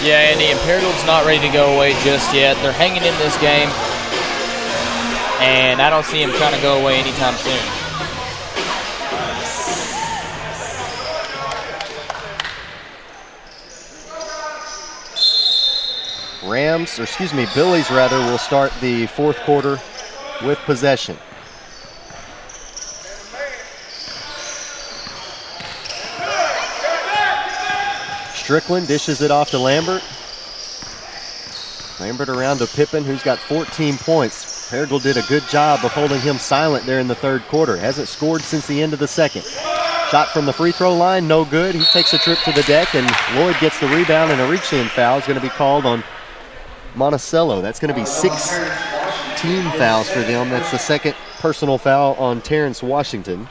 Speaker 2: Yeah, Andy, and Paragould's not ready to go away just yet. They're hanging in this game, and I don't see him trying to go away anytime soon.
Speaker 1: Billy's will start the fourth quarter with possession. Strickland dishes it off to Lambert. Lambert around to Pippen, who's got 14 points. Paragould did a good job of holding him silent there in the third quarter. Hasn't scored since the end of the second. Shot from the free throw line, no good. He takes a trip to the deck, and Lloyd gets the rebound, and a reach-in foul is going to be called on Monticello. That's going to be 16 fouls for them. That's the second personal foul on Terrence Washington.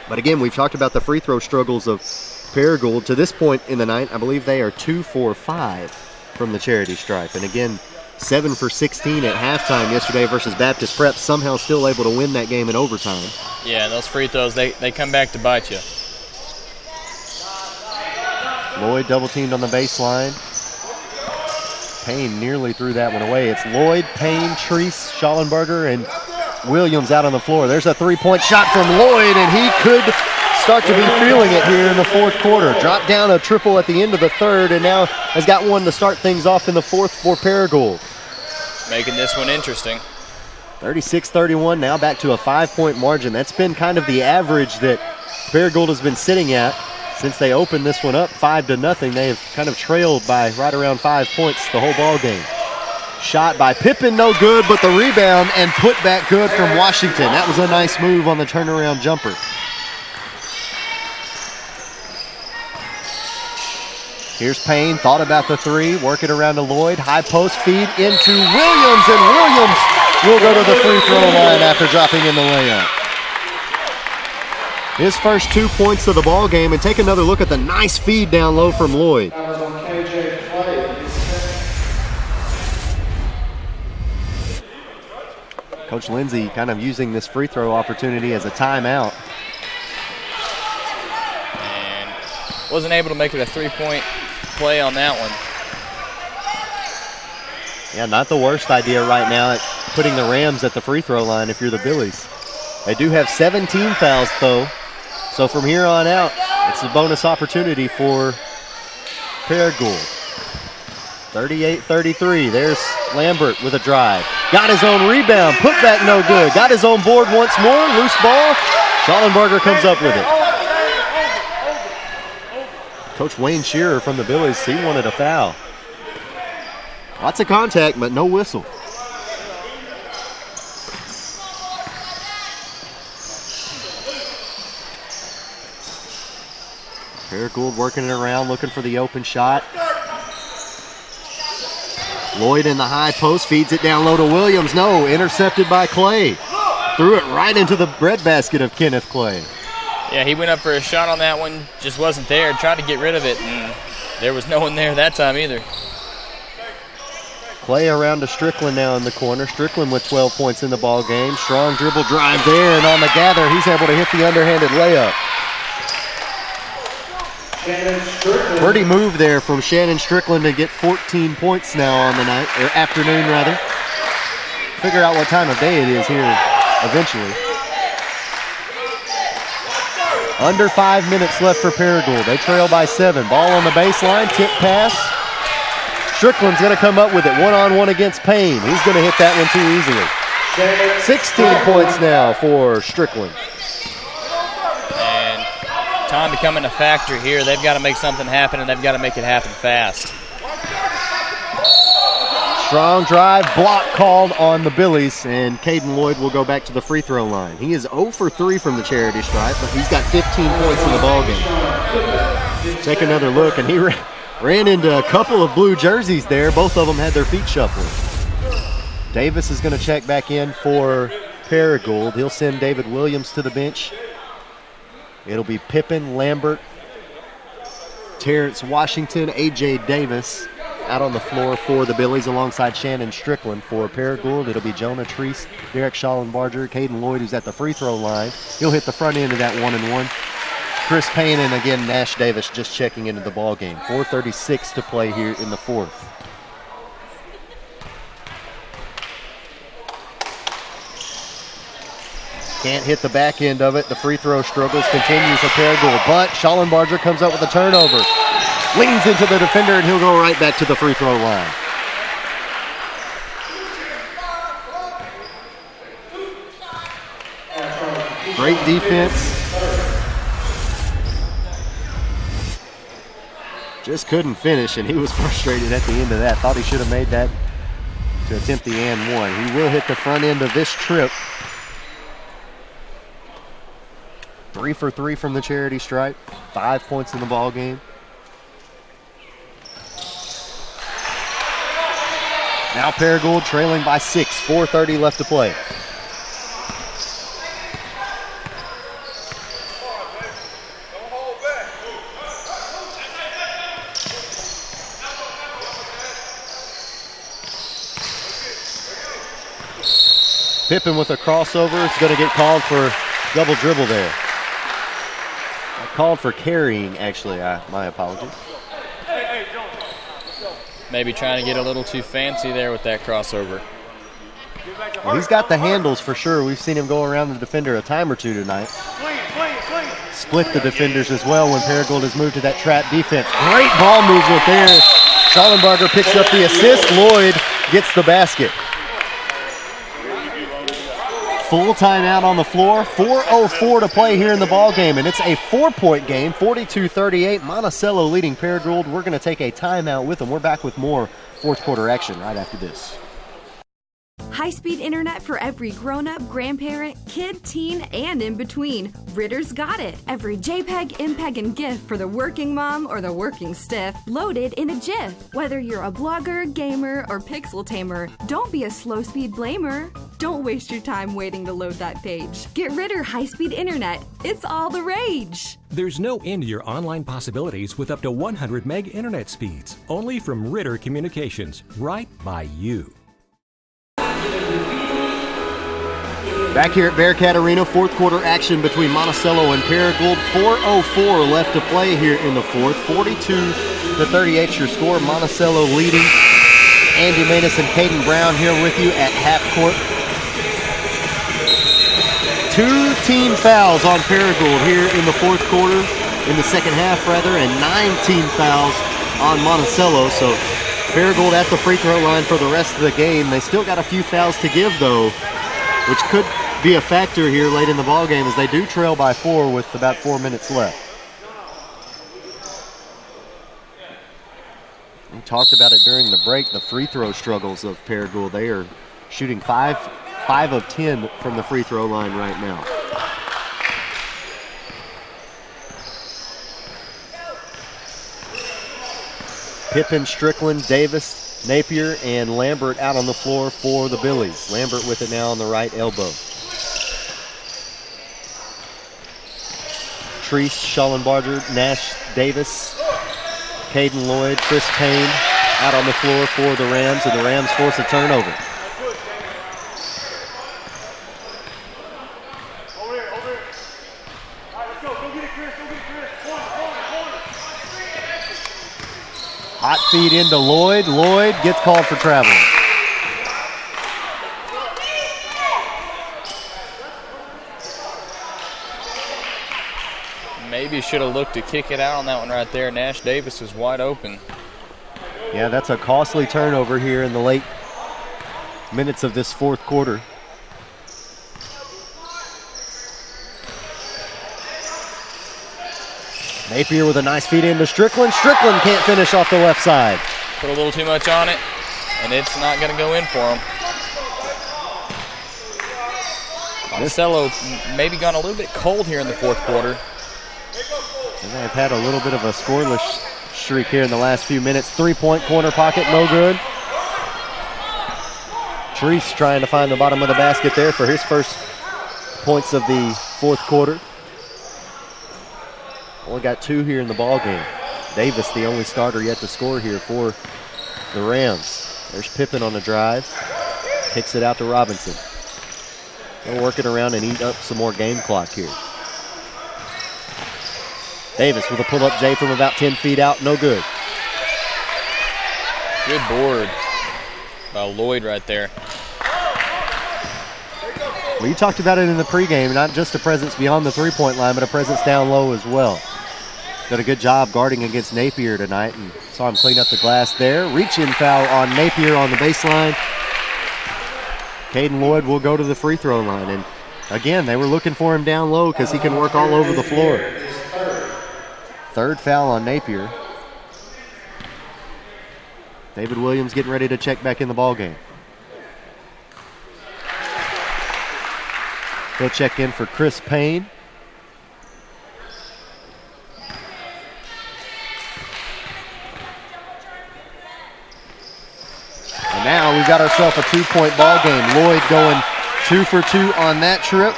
Speaker 1: But again, we've talked about the free throw struggles of Paragould. To this point in the night, I believe they are 2 for 5 from the charity stripe. And again, 7 for 16 at halftime yesterday versus Baptist Prep, somehow still able to win that game in overtime.
Speaker 2: Yeah, and those free throws, they come back to bite you.
Speaker 1: Lloyd double teamed on the baseline. Payne nearly threw that one away. It's Lloyd, Payne, Treese, Schallenberger, and Williams out on the floor. There's a three-point shot from Lloyd, and he could start to be feeling it here in the fourth quarter. Dropped down a triple at the end of the third, and now has got one to start things off in the fourth for Paragould.
Speaker 2: Making this one interesting.
Speaker 1: 36-31, now back to a 5-point margin. That's been kind of the average that Paragould has been sitting at since they opened this one up 5-0. They have kind of trailed by right around 5 points the whole ball game. Shot by Pippen, no good, but the rebound and put back good from Washington. That was a nice move on the turnaround jumper. Here's Payne, thought about the three, work it around to Lloyd, high post feed into Williams, and Williams will go to the free throw line after dropping in the layup. His first 2 points of the ball game, and take another look at the nice feed down low from Lloyd. Coach Lindsay kind of using this free throw opportunity as a timeout.
Speaker 2: And wasn't able to make it a three-point play on that one.
Speaker 1: Yeah, not the worst idea right now at putting the Rams at the free throw line if you're the Billies. They do have 17 fouls, though. So from here on out, it's a bonus opportunity for Paragould. 38-33. There's Lambert with a drive. Got his own rebound. Put back no good. Got his own board once more. Loose ball. Schallenberger comes up with it. Coach Wayne Shearer from the Billies, he wanted a foul. Lots of contact, but no whistle. Paragould working it around, looking for the open shot. Lloyd in the high post, feeds it down low to Williams. No, intercepted by Clay. Threw it right into the breadbasket of Kenneth Clay.
Speaker 2: Yeah, he went up for a shot on that one, just wasn't there. Tried to get rid of it, and there was no one there that time either.
Speaker 1: Clay around to Strickland now in the corner. Strickland with 12 points in the ball game. Strong dribble drive there, and on the gather, he's able to hit the underhanded layup. Pretty move there from Shannon Strickland to get 14 points now on the night, or afternoon rather. Figure out what time of day it is here eventually. Under 5 minutes left for Paragould. They trail by 7. Ball on the baseline, tip pass. Strickland's going to come up with it one-on-one against Payne. He's going to hit that one too easily. 16 points now for Strickland.
Speaker 2: And time becoming a factor here. They've got to make something happen, and they've got to make it happen fast.
Speaker 1: Strong drive, block called on the Billies, and Caden Lloyd will go back to the free throw line. He is 0 for 3 from the charity stripe, but he's got 15 points in the ballgame. Take another look, and he ran into a couple of blue jerseys there. Both of them had their feet shuffling. Davis is going to check back in for Paragould. He'll send David Williams to the bench. It'll be Pippen, Lambert, Terrence Washington, A.J. Davis, out on the floor for the Billies alongside Shannon Strickland. For Paragould, it'll be Jonah Treese, Derek Schallenbarger, Caden Lloyd, who's at the free throw line. He'll hit the front end of that 1-and-1. Chris Payne and again Nash Davis just checking into the ball game. 4:36 to play here in the fourth. Can't hit the back end of it. The free throw struggles continues for Paragould, but Schallenbarger comes up with a turnover. Leans into the defender, and he'll go right back to the free throw line. Great defense. Just couldn't finish, and he was frustrated at the end of that. Thought he should have made that to attempt the and one. He will hit the front end of this trip. 3 for 3 from the charity stripe. 5 points in the ball game. Now Paragould trailing by 6. 4:30 left to play. Pippen with a crossover. It's going to get called for double dribble there. Called for carrying, actually. My apologies.
Speaker 2: Maybe trying to get a little too fancy there with that crossover.
Speaker 1: Well, he's got the handles for sure. We've seen him go around the defender a time or two tonight. Split the defenders as well when Paragould has moved to that trap defense. Great ball movement there. Schallenbarger picks up the assist. Lloyd gets the basket. Full timeout on the floor. 4:04 to play here in the ball game, and it's a 4-point game. 42-38. Monticello leading Paragould. We're going to take a timeout with them. We're back with more fourth quarter action right after this.
Speaker 12: High-speed internet for every grown-up, grandparent, kid, teen, and in between. Ritter's got it. Every JPEG, MPEG, and GIF for the working mom or the working stiff, loaded in a GIF. Whether you're a blogger, gamer, or pixel tamer, don't be a slow-speed blamer. Don't waste your time waiting to load that page. Get Ritter high-speed internet. It's all the rage.
Speaker 10: There's no end to your online possibilities with up to 100 meg internet speeds. Only from Ritter Communications, right by you.
Speaker 1: Back here at Bearcat Arena, fourth quarter action between Monticello and Paragould. 4:04 left to play here in the fourth. 42-38 your score. Monticello leading. Andy Maness and Caden Brown here with you at half court. 2 team fouls on Paragould here in the fourth quarter, in the second half rather, and 9 team fouls on Monticello. So Paragould at the free throw line for the rest of the game. They still got a few fouls to give though, which could be a factor here late in the ball game as they do trail by 4 with about 4 minutes left. We talked about it during the break, the free throw struggles of Paragould. They are shooting 5 of 10 from the free throw line right now. Pippen, Strickland, Davis, Napier, and Lambert out on the floor for the Billies. Lambert with it now on the right elbow. Treese, Schallenbarger, Nash, Davis, Caden Lloyd, Chris Payne out on the floor for the Rams, and the Rams force a turnover. Hot feed into Lloyd. Lloyd gets called for traveling.
Speaker 2: Maybe should have looked to kick it out on that one right there. Nash Davis is wide open.
Speaker 1: Yeah, that's a costly turnover here in the late minutes of this fourth quarter. Napier with a nice feed into Strickland. Strickland can't finish off the left side.
Speaker 2: Put a little too much on it, and it's not going to go in for him. Monticello maybe gone a little bit cold here in the fourth quarter.
Speaker 1: And they've had a little bit of a scoreless streak here in the last few minutes. 3-point corner pocket, no good. Treese trying to find the bottom of the basket there for his first points of the fourth quarter. Only got 2 here in the ball game. Davis, the only starter yet to score here for the Rams. There's Pippen on the drive. Kicks it out to Robinson. They'll work it around and eat up some more game clock here. Davis with a pull-up J from about 10 feet out. No good.
Speaker 2: Good board by Lloyd right there.
Speaker 1: Well, you talked about it in the pregame, not just a presence beyond the three-point line, but a presence down low as well. Did a good job guarding against Napier tonight and saw him clean up the glass there. Reach-in foul on Napier on the baseline. Caden Lloyd will go to the free throw line. And again, they were looking for him down low because he can work all over the floor. Third foul on Napier. David Williams getting ready to check back in the ballgame. He'll check in for Chris Payne. And now we've got ourselves a 2-point ball game. Lloyd going 2 for 2 on that trip.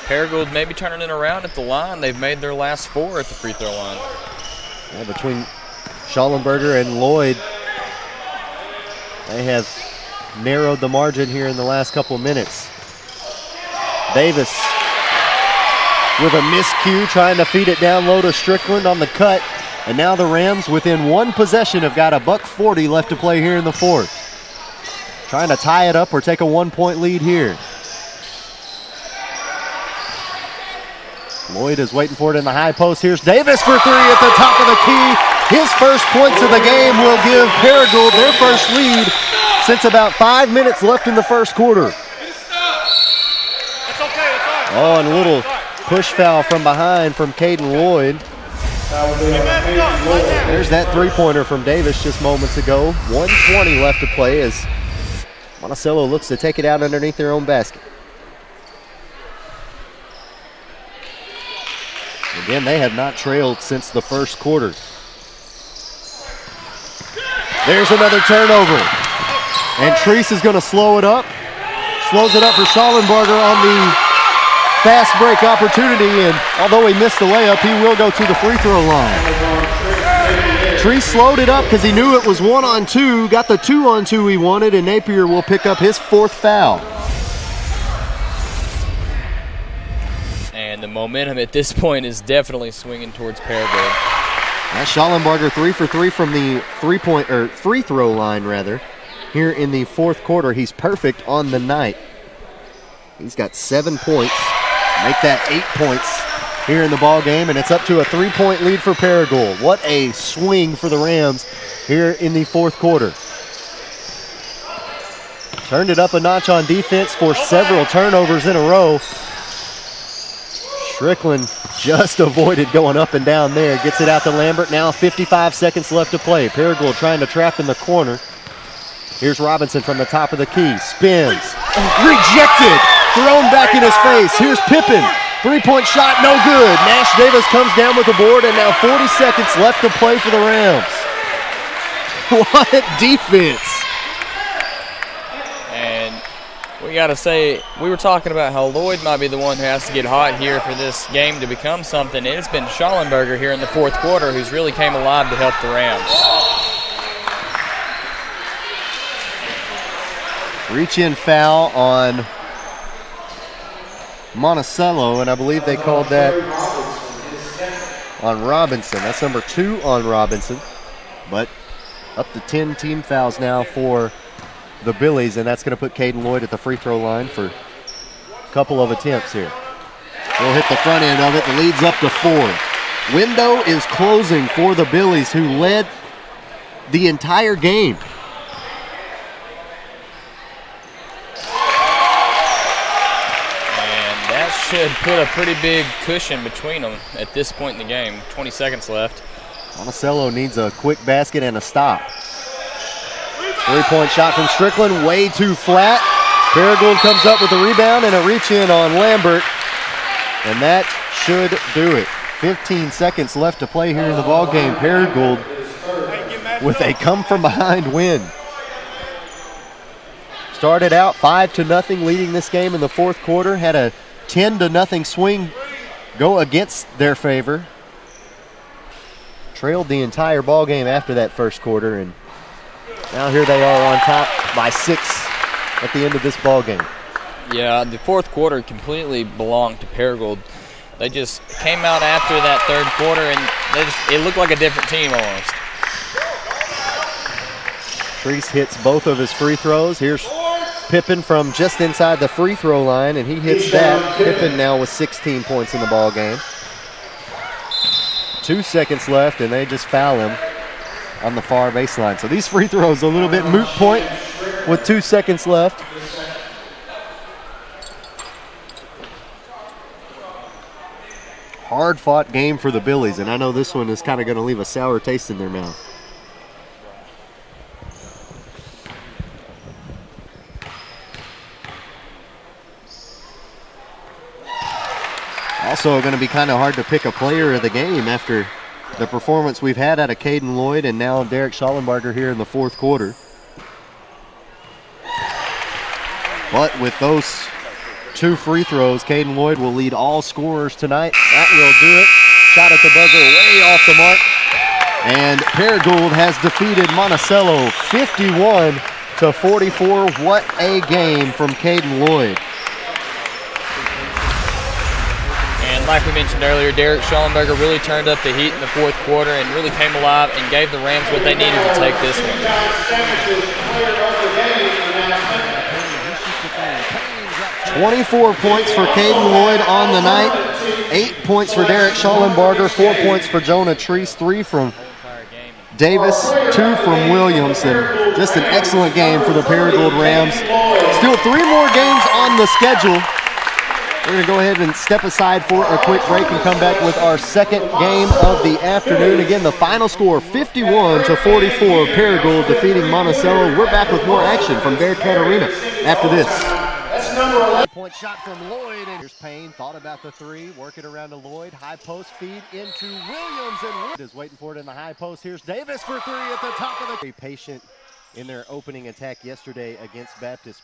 Speaker 2: Paragould maybe turning it around at the line. They've made their last 4 at the free throw line.
Speaker 1: Yeah, between Schallenberger and Lloyd, they have narrowed the margin here in the last couple of minutes. Davis with a miscue, trying to feed it down low to Strickland on the cut. And now the Rams, within one possession, have got $1:40 left to play here in the fourth. Trying to tie it up or take a 1-point lead here. Lloyd is waiting for it in the high post. Here's Davis for 3 at the top of the key. His first points of the game will give Paragould their first lead since about 5 minutes left in the first quarter. Oh, and a little push foul from behind from Caden Lloyd. There's that three-pointer from Davis just moments ago. 1:20 left to play as Monticello looks to take it out underneath their own basket. Again, they have not trailed since the first quarter. There's another turnover. And Treese is going to slow it up. Slows it up for Schallenberger on the fast break opportunity. And although he missed the layup, he will go to the free throw line. Treese slowed it up because he knew it was 1-on-2. Got the 2-on-2 he wanted, and Napier will pick up his 4th foul.
Speaker 2: And the momentum at this point is definitely swinging towards Paragould.
Speaker 1: That's Schallenberger 3 for 3 from the free throw line rather. Here in the fourth quarter, he's perfect on the night. He's got 7 points. Make that 8 points here in the ball game, and it's up to a 3-point lead for Paragould. What a swing for the Rams here in the fourth quarter. Turned it up a notch on defense for several turnovers in a row. Strickland just avoided going up and down there. Gets it out to Lambert. Now 55 seconds left to play. Paragould trying to trap in the corner. Here's Robinson from the top of the key. Spins. Rejected. Thrown back in his face. Here's Pippen. 3-point shot, no good. Nash Davis comes down with the board, and now 40 seconds left to play for the Rams. What defense.
Speaker 2: And we got to say, we were talking about how Lloyd might be the one who has to get hot here for this game to become something. And it's been Schallenberger here in the fourth quarter who's really came alive to help the Rams.
Speaker 1: Reach-in foul on Monticello, and I believe they called that on Robinson. That's number 2 on Robinson. But up to 10 team fouls now for the Billies, and that's going to put Caden Lloyd at the free throw line for a couple of attempts here. He'll hit the front end of it. The lead's up to 4. Window is closing for the Billies, who led the entire game.
Speaker 2: Should put a pretty big cushion between them at this point in the game. 20 seconds left.
Speaker 1: Monticello needs a quick basket and a stop. 3-point shot from Strickland, way too flat. Paragould comes up with the rebound and a reach-in on Lambert, and that should do it. 15 seconds left to play here in the ballgame. Paragould with a come-from-behind win. Started out 5-0 leading this game in the fourth quarter. Had a 10-0 swing go against their favor. trailed the entire ball game after that first quarter, and now here they are on top by 6 at the end of this ball game.
Speaker 2: Yeah, the fourth quarter completely belonged to Paragould. They just came out after that third quarter, and it looked like a different team almost.
Speaker 1: Treese hits both of his free throws. Here's Pippen from just inside the free throw line, and he hits that. Pippen now with 16 points in the ball game. 2 seconds left, and they just foul him on the far baseline. So these free throws a little bit moot point with 2 seconds left. Hard-fought game for the Billies, and I know this one is kind of going to leave a sour taste in their mouth. Also going to be kind of hard to pick a player of the game after the performance we've had out of Caden Lloyd and now Derek Schallenberger here in the fourth quarter. But with those 2 free throws, Caden Lloyd will lead all scorers tonight. That will do it. Shot at the buzzer way off the mark. And Paragould has defeated Monticello 51-44. What a game from Caden Lloyd.
Speaker 2: And like we mentioned earlier, Derek Schallenberger really turned up the heat in the fourth quarter and really came alive and gave the Rams what they needed to take this one.
Speaker 1: 24 points for Caden Lloyd on the night. 8 points for Derek Schallenberger. 4 points for Jonah Treese. 3 from Davis. 2 from Williams. And just an excellent game for the Paragould Rams. Still 3 more games on the schedule. We're going to go ahead and step aside for a quick break and come back with our second game of the afternoon. Again, the final score, 51-44. Paragould defeating Monticello. We're back with more action from Bearcat Arena after this. That's number 11. Point shot from Lloyd. And here's Payne. Thought about the 3. Work it around to Lloyd. High post feed into Williams. And Wood is waiting for it in the high post. Here's Davis for 3 at the top of the... Very patient in their opening attack yesterday against Baptist.